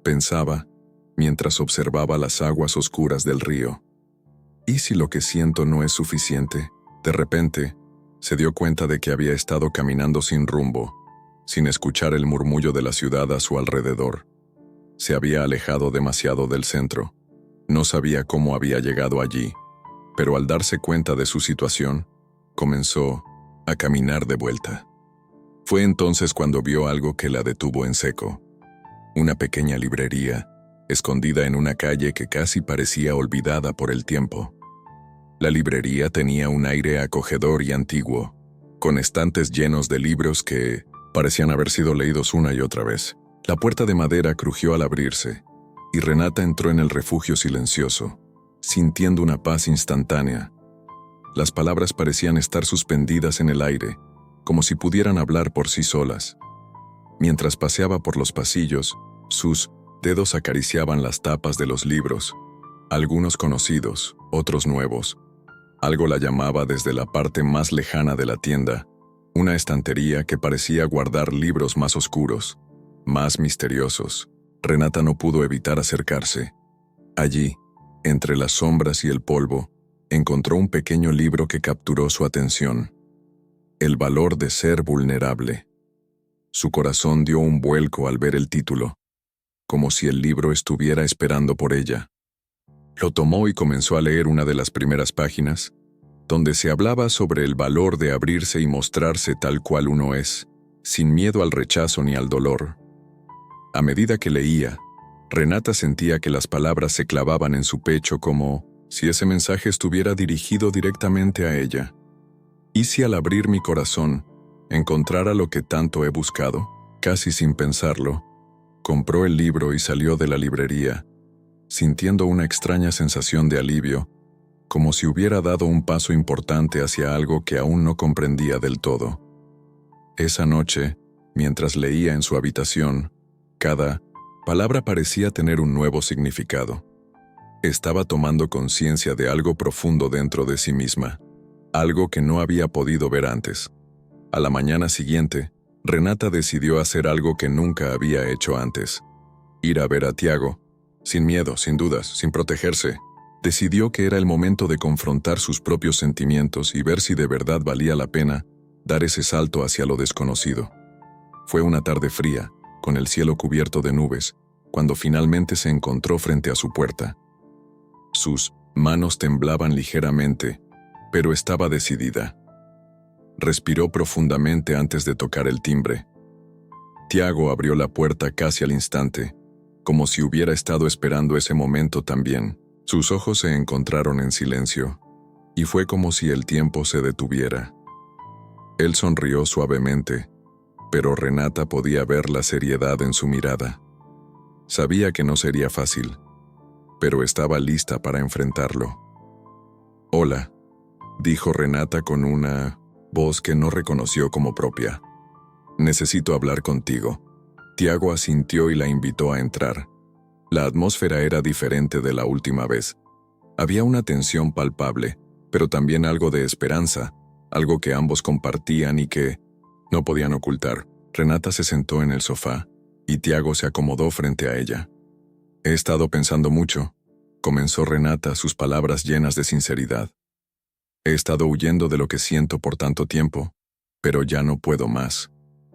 pensaba, mientras observaba las aguas oscuras del río. ¿Y si lo que siento no es suficiente? De repente, se dio cuenta de que había estado caminando sin rumbo, sin escuchar el murmullo de la ciudad a su alrededor. Se había alejado demasiado del centro. No sabía cómo había llegado allí, pero al darse cuenta de su situación, comenzó a caminar de vuelta. Fue entonces cuando vio algo que la detuvo en seco. Una pequeña librería, escondida en una calle que casi parecía olvidada por el tiempo. La librería tenía un aire acogedor y antiguo, con estantes llenos de libros que parecían haber sido leídos una y otra vez. La puerta de madera crujió al abrirse, y Renata entró en el refugio silencioso, sintiendo una paz instantánea. Las palabras parecían estar suspendidas en el aire, como si pudieran hablar por sí solas. Mientras paseaba por los pasillos, sus dedos acariciaban las tapas de los libros, algunos conocidos, otros nuevos. Algo la llamaba desde la parte más lejana de la tienda, una estantería que parecía guardar libros más oscuros. más misteriosos. Renata no pudo evitar acercarse. Allí, entre las sombras y el polvo, encontró un pequeño libro que capturó su atención. El valor de ser vulnerable. Su corazón dio un vuelco al ver el título, como si el libro estuviera esperando por ella. Lo tomó y comenzó a leer una de las primeras páginas, donde se hablaba sobre el valor de abrirse y mostrarse tal cual uno es, sin miedo al rechazo ni al dolor. A medida que leía, Renata sentía que las palabras se clavaban en su pecho como si ese mensaje estuviera dirigido directamente a ella. ¿Y si al abrir mi corazón encontrara lo que tanto he buscado? Casi sin pensarlo, compró el libro y salió de la librería, sintiendo una extraña sensación de alivio, como si hubiera dado un paso importante hacia algo que aún no comprendía del todo. Esa noche, mientras leía en su habitación, cada palabra parecía tener un nuevo significado. Estaba tomando conciencia de algo profundo dentro de sí misma, algo que no había podido ver antes. A la mañana siguiente, Renata decidió hacer algo que nunca había hecho antes: ir a ver a Tiago. Sin miedo, sin dudas, sin protegerse, decidió que era el momento de confrontar sus propios sentimientos y ver si de verdad valía la pena dar ese salto hacia lo desconocido. Fue una tarde fría, con el cielo cubierto de nubes, cuando finalmente se encontró frente a su puerta. Sus manos temblaban ligeramente, pero estaba decidida. Respiró profundamente antes de tocar el timbre. Tiago abrió la puerta casi al instante, como si hubiera estado esperando ese momento también. Sus ojos se encontraron en silencio, y fue como si el tiempo se detuviera. Él sonrió suavemente, pero Renata podía ver la seriedad en su mirada. Sabía que no sería fácil, pero estaba lista para enfrentarlo. «Hola», dijo Renata con una voz que no reconoció como propia. «Necesito hablar contigo». Tiago asintió y la invitó a entrar. La atmósfera era diferente de la última vez. Había una tensión palpable, pero también algo de esperanza, algo que ambos compartían y que no podían ocultar. Renata se sentó en el sofá, y Tiago se acomodó frente a ella. «He estado pensando mucho», comenzó Renata, sus palabras llenas de sinceridad. «He estado huyendo de lo que siento por tanto tiempo, pero ya no puedo más.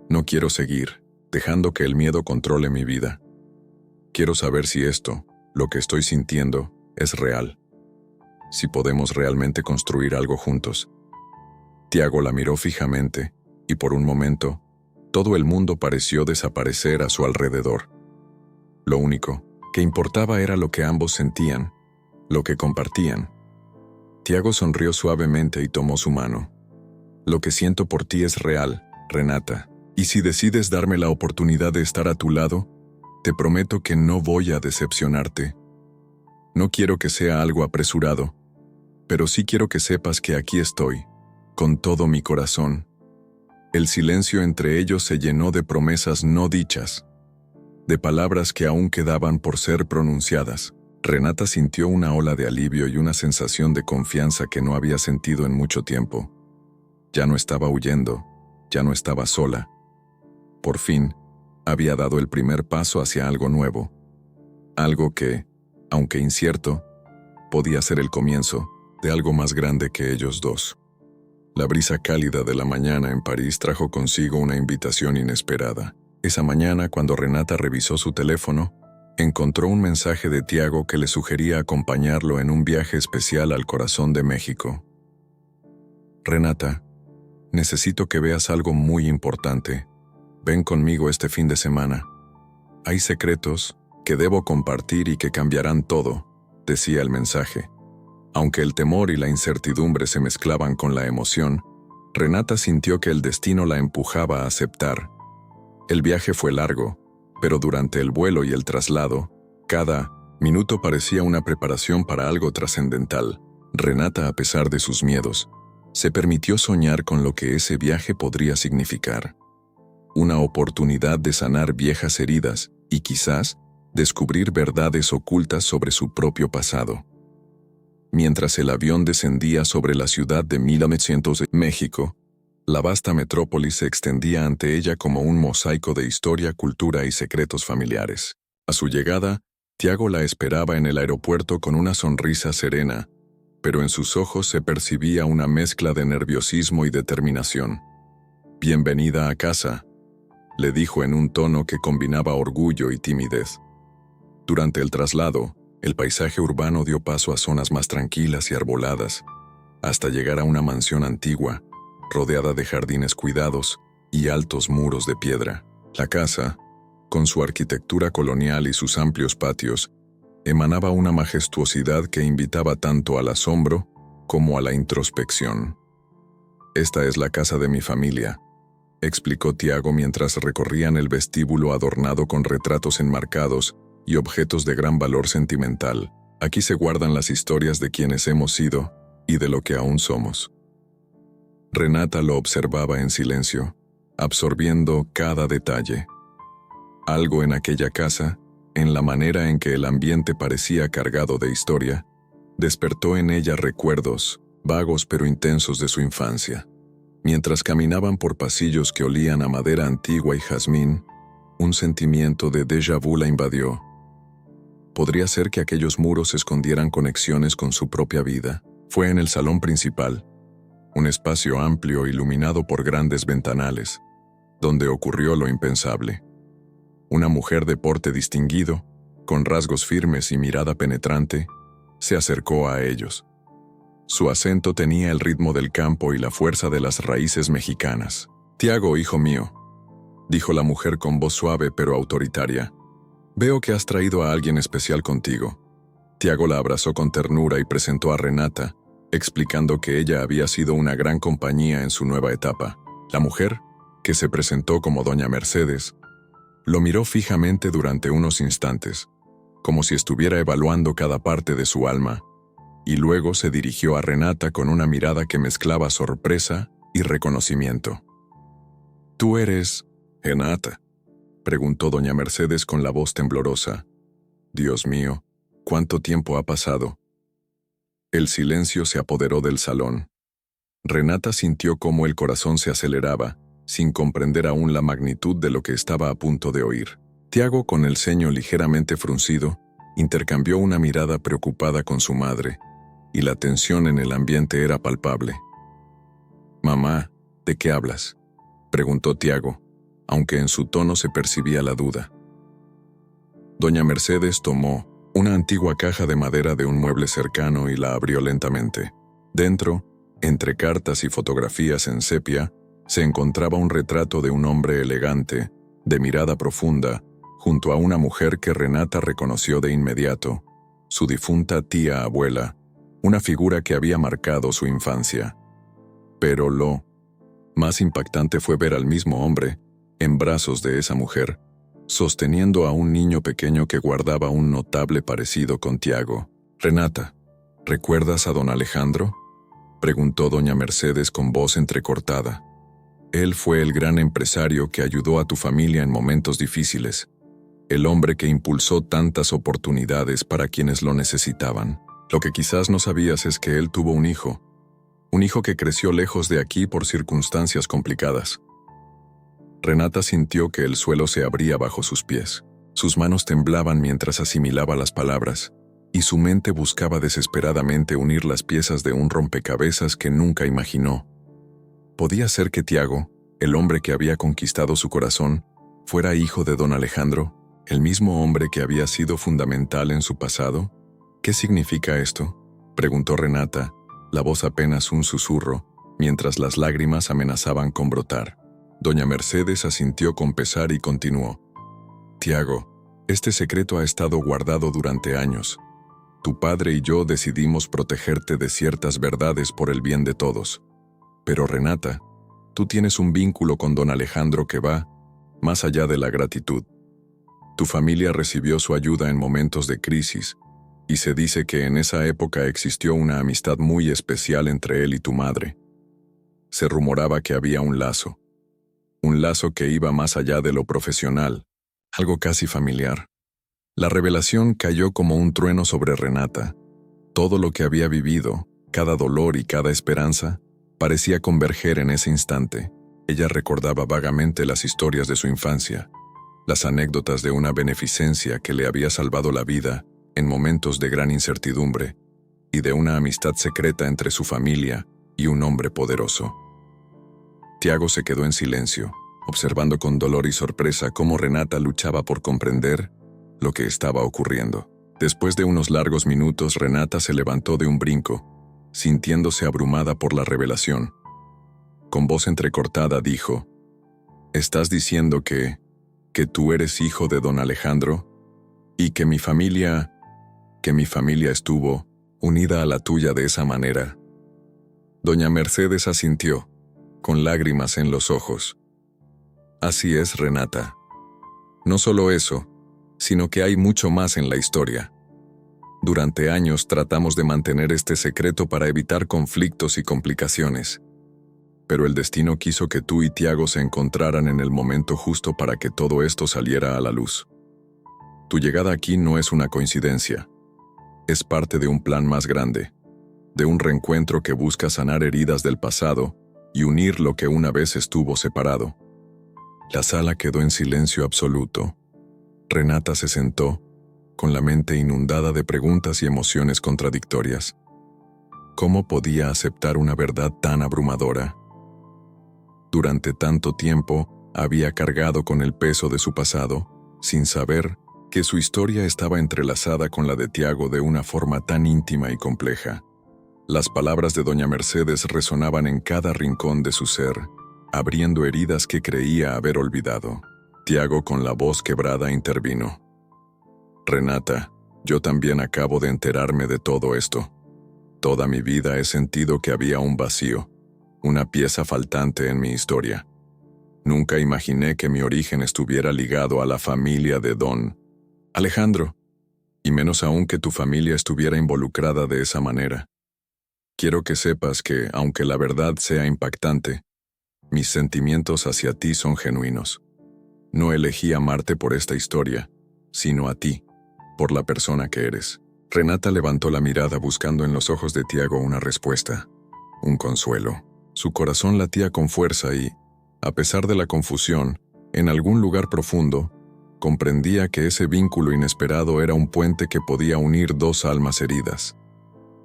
No quiero seguir dejando que el miedo controle mi vida. Quiero saber si esto, lo que estoy sintiendo, es real. Si podemos realmente construir algo juntos». Tiago la miró fijamente, y por un momento, todo el mundo pareció desaparecer a su alrededor. Lo único que importaba era lo que ambos sentían, lo que compartían. Tiago sonrió suavemente y tomó su mano. «Lo que siento por ti es real, Renata, y si decides darme la oportunidad de estar a tu lado, te prometo que no voy a decepcionarte. No quiero que sea algo apresurado, pero sí quiero que sepas que aquí estoy, con todo mi corazón». El silencio entre ellos se llenó de promesas no dichas, de palabras que aún quedaban por ser pronunciadas. Renata sintió una ola de alivio y una sensación de confianza que no había sentido en mucho tiempo. Ya no estaba huyendo, ya no estaba sola. Por fin, había dado el primer paso hacia algo nuevo. Algo que, aunque incierto, podía ser el comienzo de algo más grande que ellos dos. La brisa cálida de la mañana en París trajo consigo una invitación inesperada. Esa mañana, cuando Renata revisó su teléfono, encontró un mensaje de Tiago que le sugería acompañarlo en un viaje especial al corazón de México. «Renata, necesito que veas algo muy importante. Ven conmigo este fin de semana. Hay secretos que debo compartir y que cambiarán todo», decía el mensaje. Aunque el temor y la incertidumbre se mezclaban con la emoción, Renata sintió que el destino la empujaba a aceptar. El viaje fue largo, pero durante el vuelo y el traslado, cada minuto parecía una preparación para algo trascendental. Renata, a pesar de sus miedos, se permitió soñar con lo que ese viaje podría significar. Una oportunidad de sanar viejas heridas y quizás descubrir verdades ocultas sobre su propio pasado. Mientras el avión descendía sobre la ciudad de 1900 de México, La vasta metrópolis se extendía ante ella como un mosaico de historia, cultura y secretos familiares. A su llegada, Tiago la esperaba en el aeropuerto con una sonrisa serena, pero en sus ojos se percibía una mezcla de nerviosismo y determinación. «Bienvenida a casa», le dijo en un tono que combinaba orgullo y timidez. Durante el traslado, el paisaje urbano dio paso a zonas más tranquilas y arboladas, hasta llegar a una mansión antigua, rodeada de jardines cuidados y altos muros de piedra. La casa, con su arquitectura colonial y sus amplios patios, emanaba una majestuosidad que invitaba tanto al asombro como a la introspección. «Esta es la casa de mi familia», explicó Tiago mientras recorrían el vestíbulo adornado con retratos enmarcados y objetos de gran valor sentimental. «Aquí se guardan las historias de quienes hemos sido y de lo que aún somos». Renata lo observaba en silencio, absorbiendo cada detalle. Algo en aquella casa, en la manera en que el ambiente parecía cargado de historia, despertó en ella recuerdos, vagos pero intensos de su infancia. Mientras caminaban por pasillos que olían a madera antigua y jazmín, un sentimiento de déjà vu la invadió. Podría ser que aquellos muros escondieran conexiones con su propia vida. Fue en el salón principal, un espacio amplio iluminado por grandes ventanales, donde ocurrió lo impensable. Una mujer de porte distinguido, con rasgos firmes y mirada penetrante, se acercó a ellos. Su acento tenía el ritmo del campo y la fuerza de las raíces mexicanas. «Tiago, hijo mío», dijo la mujer con voz suave pero autoritaria, «veo que has traído a alguien especial contigo». Tiago la abrazó con ternura y presentó a Renata, explicando que ella había sido una gran compañía en su nueva etapa. La mujer, que se presentó como doña Mercedes, lo miró fijamente durante unos instantes, como si estuviera evaluando cada parte de su alma, y luego se dirigió a Renata con una mirada que mezclaba sorpresa y reconocimiento. «¿Tú eres Renata?», preguntó doña Mercedes con la voz temblorosa. «Dios mío, ¿cuánto tiempo ha pasado?». El silencio se apoderó del salón. Renata sintió cómo el corazón se aceleraba, sin comprender aún la magnitud de lo que estaba a punto de oír. Tiago, con el ceño ligeramente fruncido, intercambió una mirada preocupada con su madre, y la tensión en el ambiente era palpable. «Mamá, ¿de qué hablas?», preguntó Tiago, aunque en su tono se percibía la duda. Doña Mercedes tomó una antigua caja de madera de un mueble cercano y la abrió lentamente. Dentro, entre cartas y fotografías en sepia, se encontraba un retrato de un hombre elegante, de mirada profunda, junto a una mujer que Renata reconoció de inmediato, su difunta tía-abuela, una figura que había marcado su infancia. Pero lo más impactante fue ver al mismo hombre, en brazos de esa mujer, sosteniendo a un niño pequeño que guardaba un notable parecido con Tiago. «Renata, ¿recuerdas a don Alejandro?», preguntó doña Mercedes con voz entrecortada. «Él fue el gran empresario que ayudó a tu familia en momentos difíciles, el hombre que impulsó tantas oportunidades para quienes lo necesitaban. Lo que quizás no sabías es que él tuvo un hijo que creció lejos de aquí por circunstancias complicadas». Renata sintió que el suelo se abría bajo sus pies. Sus manos temblaban mientras asimilaba las palabras, y su mente buscaba desesperadamente unir las piezas de un rompecabezas que nunca imaginó. ¿Podía ser que Tiago, el hombre que había conquistado su corazón, fuera hijo de don Alejandro, el mismo hombre que había sido fundamental en su pasado? «¿Qué significa esto?», preguntó Renata, la voz apenas un susurro, mientras las lágrimas amenazaban con brotar. Doña Mercedes asintió con pesar y continuó. «Tiago, este secreto ha estado guardado durante años. Tu padre y yo decidimos protegerte de ciertas verdades por el bien de todos. Pero Renata, tú tienes un vínculo con don Alejandro que va más allá de la gratitud. Tu familia recibió su ayuda en momentos de crisis, y se dice que en esa época existió una amistad muy especial entre él y tu madre. Se rumoraba que había un lazo que iba más allá de lo profesional, algo casi familiar. La revelación cayó como un trueno sobre Renata. Todo lo que había vivido, cada dolor y cada esperanza, parecía converger en ese instante. Ella recordaba vagamente las historias de su infancia, las anécdotas de una beneficencia que le había salvado la vida en momentos de gran incertidumbre y de una amistad secreta entre su familia y un hombre poderoso. Tiago se quedó en silencio, observando con dolor y sorpresa cómo Renata luchaba por comprender lo que estaba ocurriendo. Después de unos largos minutos, Renata se levantó de un brinco, sintiéndose abrumada por la revelación. Con voz entrecortada dijo: «¿Estás diciendo que tú eres hijo de don Alejandro? ¿Y que mi familia estuvo unida a la tuya de esa manera?» Doña Mercedes asintió, con lágrimas en los ojos. «Así es, Renata. No solo eso, sino que hay mucho más en la historia. Durante años tratamos de mantener este secreto para evitar conflictos y complicaciones. Pero el destino quiso que tú y Tiago se encontraran en el momento justo para que todo esto saliera a la luz. Tu llegada aquí no es una coincidencia. Es parte de un plan más grande, de un reencuentro que busca sanar heridas del pasado y unir lo que una vez estuvo separado». La sala quedó en silencio absoluto. Renata se sentó, con la mente inundada de preguntas y emociones contradictorias. ¿Cómo podía aceptar una verdad tan abrumadora? Durante tanto tiempo había cargado con el peso de su pasado, sin saber que su historia estaba entrelazada con la de Tiago de una forma tan íntima y compleja. Las palabras de doña Mercedes resonaban en cada rincón de su ser, abriendo heridas que creía haber olvidado. Tiago, con la voz quebrada, intervino: «Renata, yo también acabo de enterarme de todo esto. Toda mi vida he sentido que había un vacío, una pieza faltante en mi historia. Nunca imaginé que mi origen estuviera ligado a la familia de don Alejandro, y menos aún que tu familia estuviera involucrada de esa manera. Quiero que sepas que, aunque la verdad sea impactante, mis sentimientos hacia ti son genuinos. No elegí amarte por esta historia, sino a ti, por la persona que eres». Renata levantó la mirada buscando en los ojos de Tiago una respuesta, un consuelo. Su corazón latía con fuerza y, a pesar de la confusión, en algún lugar profundo, comprendía que ese vínculo inesperado era un puente que podía unir dos almas heridas.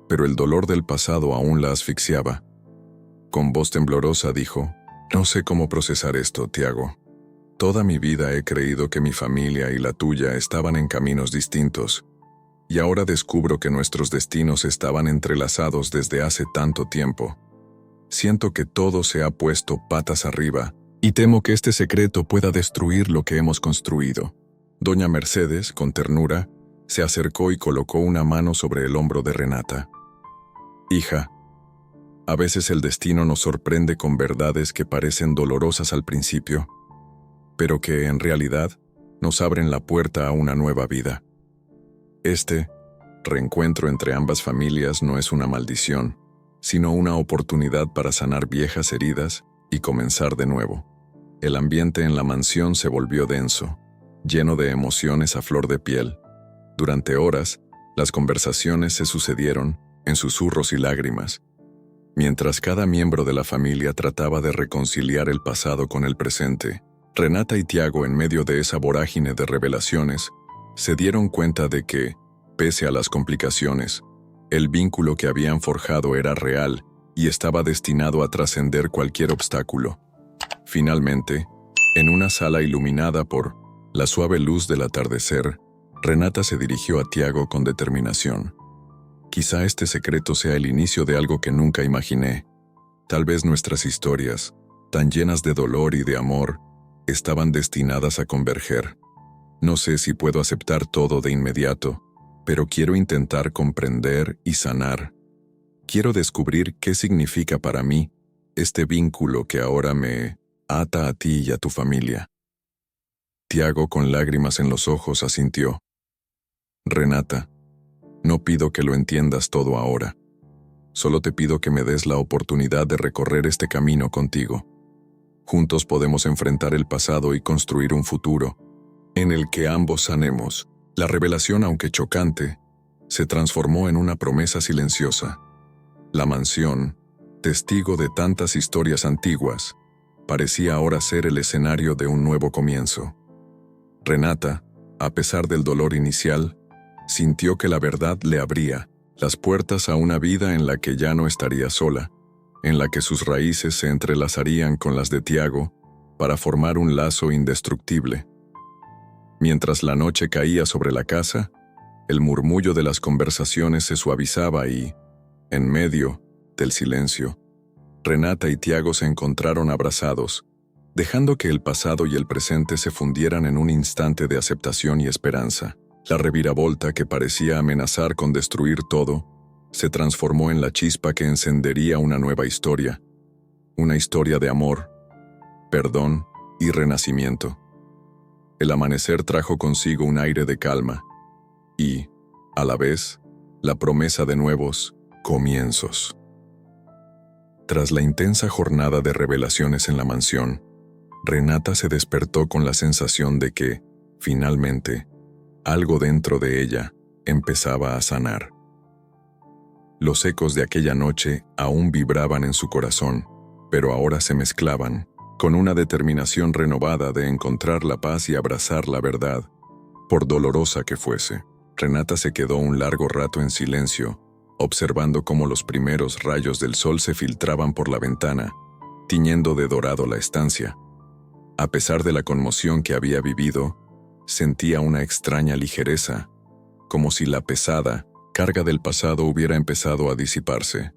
Pero el dolor del pasado aún la asfixiaba. Con voz temblorosa dijo: «No sé cómo procesar esto, Tiago. Toda mi vida he creído que mi familia y la tuya estaban en caminos distintos, y ahora descubro que nuestros destinos estaban entrelazados desde hace tanto tiempo. Siento que todo se ha puesto patas arriba, y temo que este secreto pueda destruir lo que hemos construido». Doña Mercedes, con ternura, se acercó y colocó una mano sobre el hombro de Renata. «Hija, a veces el destino nos sorprende con verdades que parecen dolorosas al principio, pero que, en realidad, nos abren la puerta a una nueva vida. Este reencuentro entre ambas familias no es una maldición, sino una oportunidad para sanar viejas heridas y comenzar de nuevo». El ambiente en la mansión se volvió denso, lleno de emociones a flor de piel. Durante horas, las conversaciones se sucedieron en susurros y lágrimas, mientras cada miembro de la familia trataba de reconciliar el pasado con el presente. Renata y Tiago, en medio de esa vorágine de revelaciones, se dieron cuenta de que, pese a las complicaciones, el vínculo que habían forjado era real y estaba destinado a trascender cualquier obstáculo. Finalmente, en una sala iluminada por la suave luz del atardecer, Renata se dirigió a Tiago con determinación. «Quizá este secreto sea el inicio de algo que nunca imaginé. Tal vez nuestras historias, tan llenas de dolor y de amor, estaban destinadas a converger. No sé si puedo aceptar todo de inmediato, pero quiero intentar comprender y sanar. Quiero descubrir qué significa para mí este vínculo que ahora me ata a ti y a tu familia». Tiago, con lágrimas en los ojos, asintió. «Renata, no pido que lo entiendas todo ahora. Solo te pido que me des la oportunidad de recorrer este camino contigo. Juntos podemos enfrentar el pasado y construir un futuro en el que ambos sanemos». La revelación, aunque chocante, se transformó en una promesa silenciosa. La mansión, testigo de tantas historias antiguas, parecía ahora ser el escenario de un nuevo comienzo. Renata, a pesar del dolor inicial, sintió que la verdad le abría las puertas a una vida en la que ya no estaría sola, en la que sus raíces se entrelazarían con las de Tiago para formar un lazo indestructible. Mientras la noche caía sobre la casa, el murmullo de las conversaciones se suavizaba y, en medio del silencio, Renata y Tiago se encontraron abrazados, dejando que el pasado y el presente se fundieran en un instante de aceptación y esperanza. La reviravolta que parecía amenazar con destruir todo, se transformó en la chispa que encendería una nueva historia. Una historia de amor, perdón y renacimiento. El amanecer trajo consigo un aire de calma y, a la vez, la promesa de nuevos comienzos. Tras la intensa jornada de revelaciones en la mansión, Renata se despertó con la sensación de que, finalmente, algo dentro de ella empezaba a sanar. Los ecos de aquella noche aún vibraban en su corazón, pero ahora se mezclaban con una determinación renovada de encontrar la paz y abrazar la verdad, por dolorosa que fuese. Renata se quedó un largo rato en silencio, observando cómo los primeros rayos del sol se filtraban por la ventana, tiñendo de dorado la estancia. A pesar de la conmoción que había vivido, sentía una extraña ligereza, como si la pesada carga del pasado hubiera empezado a disiparse.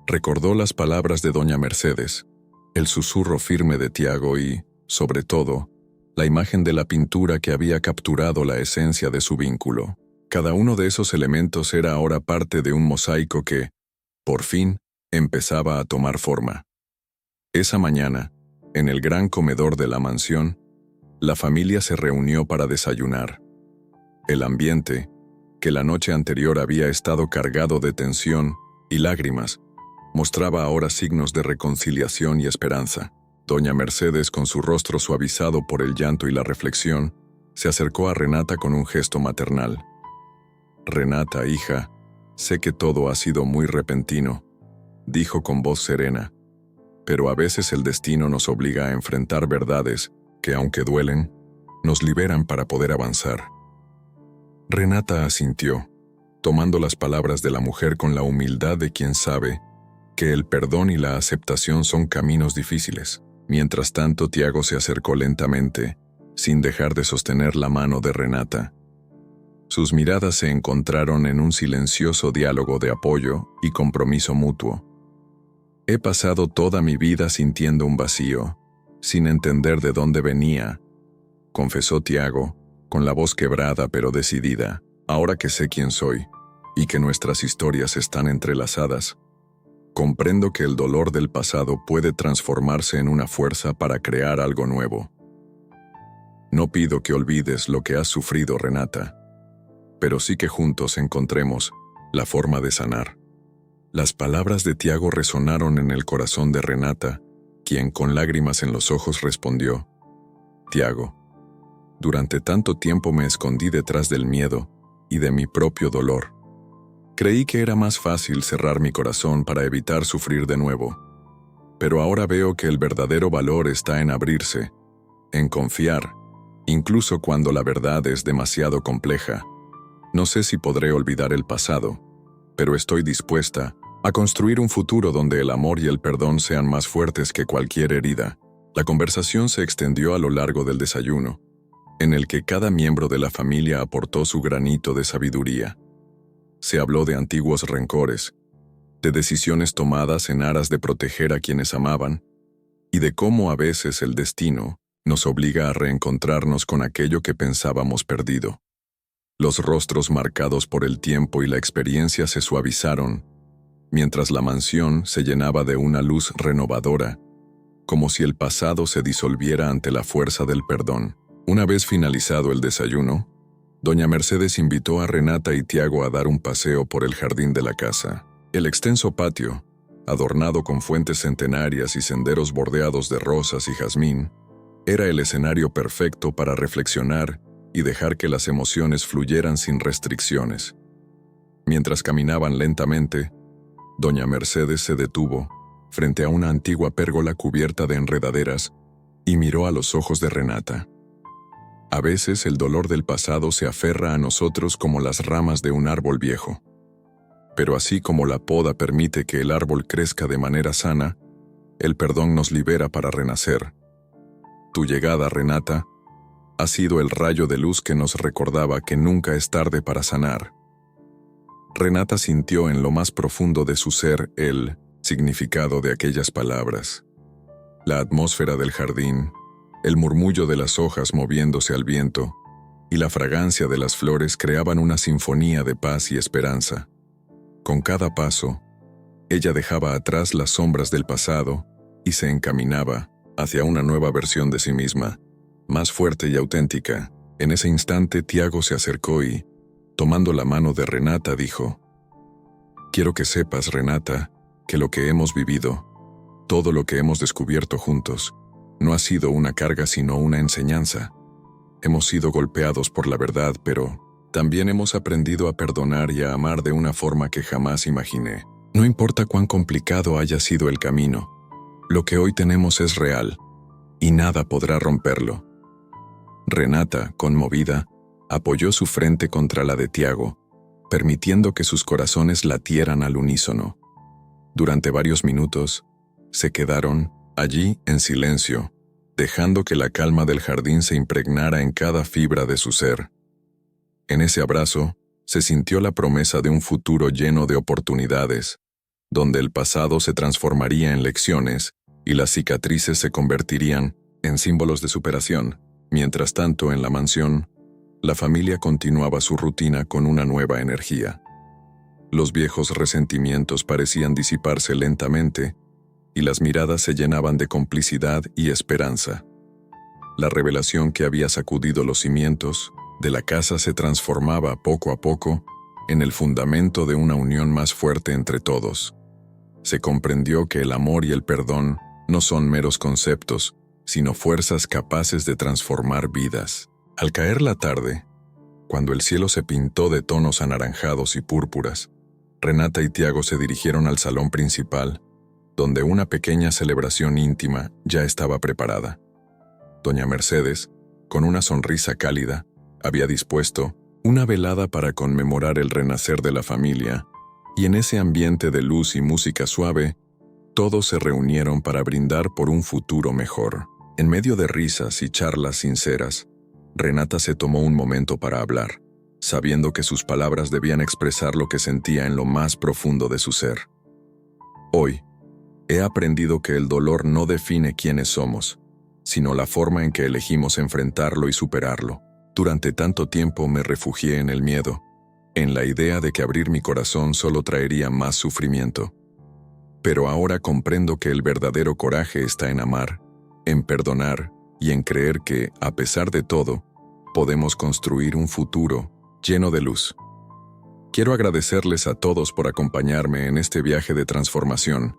Recordó las palabras de doña Mercedes, el susurro firme de Tiago y, sobre todo, la imagen de la pintura que había capturado la esencia de su vínculo. Cada uno de esos elementos era ahora parte de un mosaico que, por fin, empezaba a tomar forma. Esa mañana, en el gran comedor de la mansión, la familia se reunió para desayunar. El ambiente, que la noche anterior había estado cargado de tensión y lágrimas, mostraba ahora signos de reconciliación y esperanza. Doña Mercedes, con su rostro suavizado por el llanto y la reflexión, se acercó a Renata con un gesto maternal. «Renata, hija, sé que todo ha sido muy repentino», dijo con voz serena, «pero a veces el destino nos obliga a enfrentar verdades que, aunque duelen, nos liberan para poder avanzar». Renata asintió, tomando las palabras de la mujer con la humildad de quien sabe que el perdón y la aceptación son caminos difíciles. Mientras tanto, Tiago se acercó lentamente, sin dejar de sostener la mano de Renata. Sus miradas se encontraron en un silencioso diálogo de apoyo y compromiso mutuo. «He pasado toda mi vida sintiendo un vacío, sin entender de dónde venía», confesó Tiago, con la voz quebrada pero decidida. «Ahora que sé quién soy, y que nuestras historias están entrelazadas, comprendo que el dolor del pasado puede transformarse en una fuerza para crear algo nuevo. No pido que olvides lo que has sufrido, Renata, pero sí que juntos encontremos la forma de sanar». Las palabras de Tiago resonaron en el corazón de Renata, quien con lágrimas en los ojos respondió: «Tiago, durante tanto tiempo me escondí detrás del miedo y de mi propio dolor. Creí que era más fácil cerrar mi corazón para evitar sufrir de nuevo. Pero ahora veo que el verdadero valor está en abrirse, en confiar, incluso cuando la verdad es demasiado compleja. No sé si podré olvidar el pasado, pero estoy dispuesta a construir un futuro donde el amor y el perdón sean más fuertes que cualquier herida». La conversación se extendió a lo largo del desayuno, en el que cada miembro de la familia aportó su granito de sabiduría. Se habló de antiguos rencores, de decisiones tomadas en aras de proteger a quienes amaban, y de cómo a veces el destino nos obliga a reencontrarnos con aquello que pensábamos perdido. Los rostros marcados por el tiempo y la experiencia se suavizaron, mientras la mansión se llenaba de una luz renovadora, como si el pasado se disolviera ante la fuerza del perdón. Una vez finalizado el desayuno, doña Mercedes invitó a Renata y Tiago a dar un paseo por el jardín de la casa. El extenso patio, adornado con fuentes centenarias y senderos bordeados de rosas y jazmín, era el escenario perfecto para reflexionar y dejar que las emociones fluyeran sin restricciones. Mientras caminaban lentamente, doña Mercedes se detuvo frente a una antigua pérgola cubierta de enredaderas, y miró a los ojos de Renata. A veces el dolor del pasado se aferra a nosotros como las ramas de un árbol viejo. Pero así como la poda permite que el árbol crezca de manera sana, el perdón nos libera para renacer. Tu llegada, Renata, ha sido el rayo de luz que nos recordaba que nunca es tarde para sanar. Renata sintió en lo más profundo de su ser el significado de aquellas palabras. La atmósfera del jardín, el murmullo de las hojas moviéndose al viento y la fragancia de las flores creaban una sinfonía de paz y esperanza. Con cada paso, ella dejaba atrás las sombras del pasado y se encaminaba hacia una nueva versión de sí misma, más fuerte y auténtica. En ese instante, Tiago se acercó y, tomando la mano de Renata, dijo: «Quiero que sepas, Renata, que lo que hemos vivido, todo lo que hemos descubierto juntos, no ha sido una carga sino una enseñanza. Hemos sido golpeados por la verdad, pero también hemos aprendido a perdonar y a amar de una forma que jamás imaginé. No importa cuán complicado haya sido el camino, lo que hoy tenemos es real, y nada podrá romperlo». Renata, conmovida, apoyó su frente contra la de Tiago, permitiendo que sus corazones latieran al unísono. Durante varios minutos, se quedaron allí en silencio, dejando que la calma del jardín se impregnara en cada fibra de su ser. En ese abrazo, se sintió la promesa de un futuro lleno de oportunidades, donde el pasado se transformaría en lecciones y las cicatrices se convertirían en símbolos de superación. Mientras tanto, en la mansión, la familia continuaba su rutina con una nueva energía. Los viejos resentimientos parecían disiparse lentamente y las miradas se llenaban de complicidad y esperanza. La revelación que había sacudido los cimientos de la casa se transformaba poco a poco en el fundamento de una unión más fuerte entre todos. Se comprendió que el amor y el perdón no son meros conceptos, sino fuerzas capaces de transformar vidas. Al caer la tarde, cuando el cielo se pintó de tonos anaranjados y púrpuras, Renata y Tiago se dirigieron al salón principal, donde una pequeña celebración íntima ya estaba preparada. Doña Mercedes, con una sonrisa cálida, había dispuesto una velada para conmemorar el renacer de la familia, y en ese ambiente de luz y música suave, todos se reunieron para brindar por un futuro mejor. En medio de risas y charlas sinceras, Renata se tomó un momento para hablar, sabiendo que sus palabras debían expresar lo que sentía en lo más profundo de su ser. Hoy, he aprendido que el dolor no define quiénes somos, sino la forma en que elegimos enfrentarlo y superarlo. Durante tanto tiempo me refugié en el miedo, en la idea de que abrir mi corazón solo traería más sufrimiento. Pero ahora comprendo que el verdadero coraje está en amar, en perdonar y en creer que, a pesar de todo, podemos construir un futuro lleno de luz. Quiero agradecerles a todos por acompañarme en este viaje de transformación.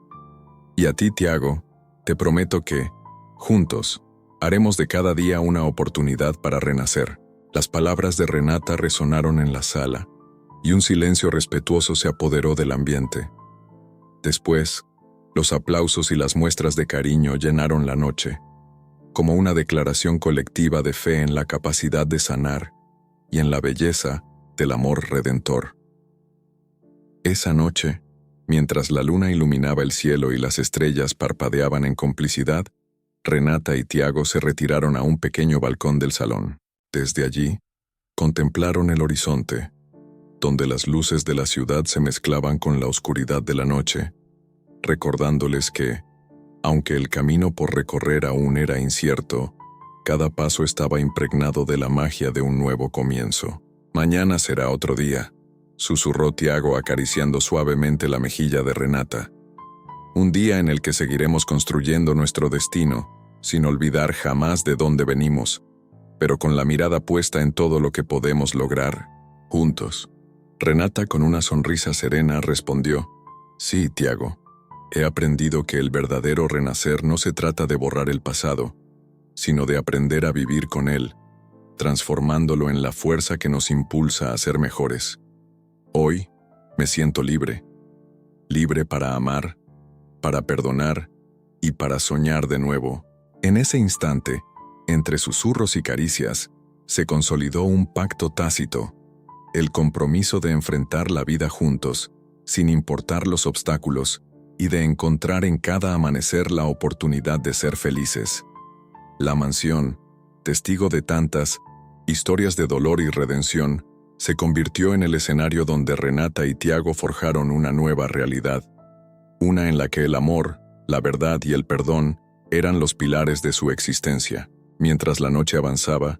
Y a ti, Tiago, te prometo que, juntos, haremos de cada día una oportunidad para renacer. Las palabras de Renata resonaron en la sala, y un silencio respetuoso se apoderó del ambiente. Después, los aplausos y las muestras de cariño llenaron la noche, como una declaración colectiva de fe en la capacidad de sanar y en la belleza del amor redentor. Esa noche, mientras la luna iluminaba el cielo y las estrellas parpadeaban en complicidad, Renata y Tiago se retiraron a un pequeño balcón del salón. Desde allí, contemplaron el horizonte, donde las luces de la ciudad se mezclaban con la oscuridad de la noche, recordándoles que, aunque el camino por recorrer aún era incierto, cada paso estaba impregnado de la magia de un nuevo comienzo. «Mañana será otro día», susurró Tiago acariciando suavemente la mejilla de Renata. «Un día en el que seguiremos construyendo nuestro destino, sin olvidar jamás de dónde venimos, pero con la mirada puesta en todo lo que podemos lograr, juntos». Renata, con una sonrisa serena, respondió: «Sí, Tiago. He aprendido que el verdadero renacer no se trata de borrar el pasado, sino de aprender a vivir con él, transformándolo en la fuerza que nos impulsa a ser mejores. Hoy me siento libre, libre para amar, para perdonar y para soñar de nuevo. En ese instante, entre susurros y caricias, se consolidó un pacto tácito, el compromiso de enfrentar la vida juntos, sin importar los obstáculos, y de encontrar en cada amanecer la oportunidad de ser felices. La mansión, testigo de tantas historias de dolor y redención, se convirtió en el escenario donde Renata y Tiago forjaron una nueva realidad, una en la que el amor, la verdad y el perdón eran los pilares de su existencia. Mientras la noche avanzaba,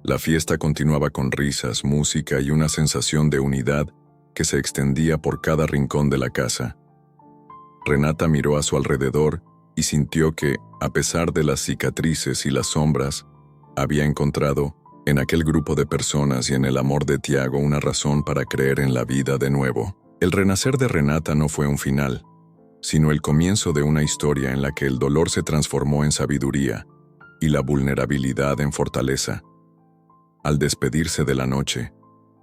la fiesta continuaba con risas, música y una sensación de unidad que se extendía por cada rincón de la casa. Renata miró a su alrededor y sintió que, a pesar de las cicatrices y las sombras, había encontrado, en aquel grupo de personas y en el amor de Tiago, una razón para creer en la vida de nuevo. El renacer de Renata no fue un final, sino el comienzo de una historia en la que el dolor se transformó en sabiduría y la vulnerabilidad en fortaleza. Al despedirse de la noche,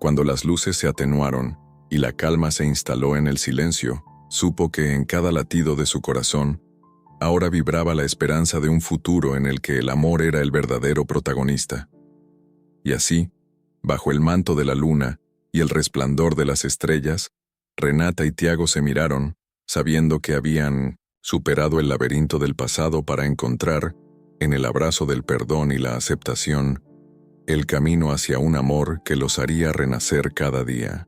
cuando las luces se atenuaron y la calma se instaló en el silencio, supo que en cada latido de su corazón ahora vibraba la esperanza de un futuro en el que el amor era el verdadero protagonista. Y así, bajo el manto de la luna y el resplandor de las estrellas, Renata y Tiago se miraron, sabiendo que habían superado el laberinto del pasado para encontrar, en el abrazo del perdón y la aceptación, el camino hacia un amor que los haría renacer cada día.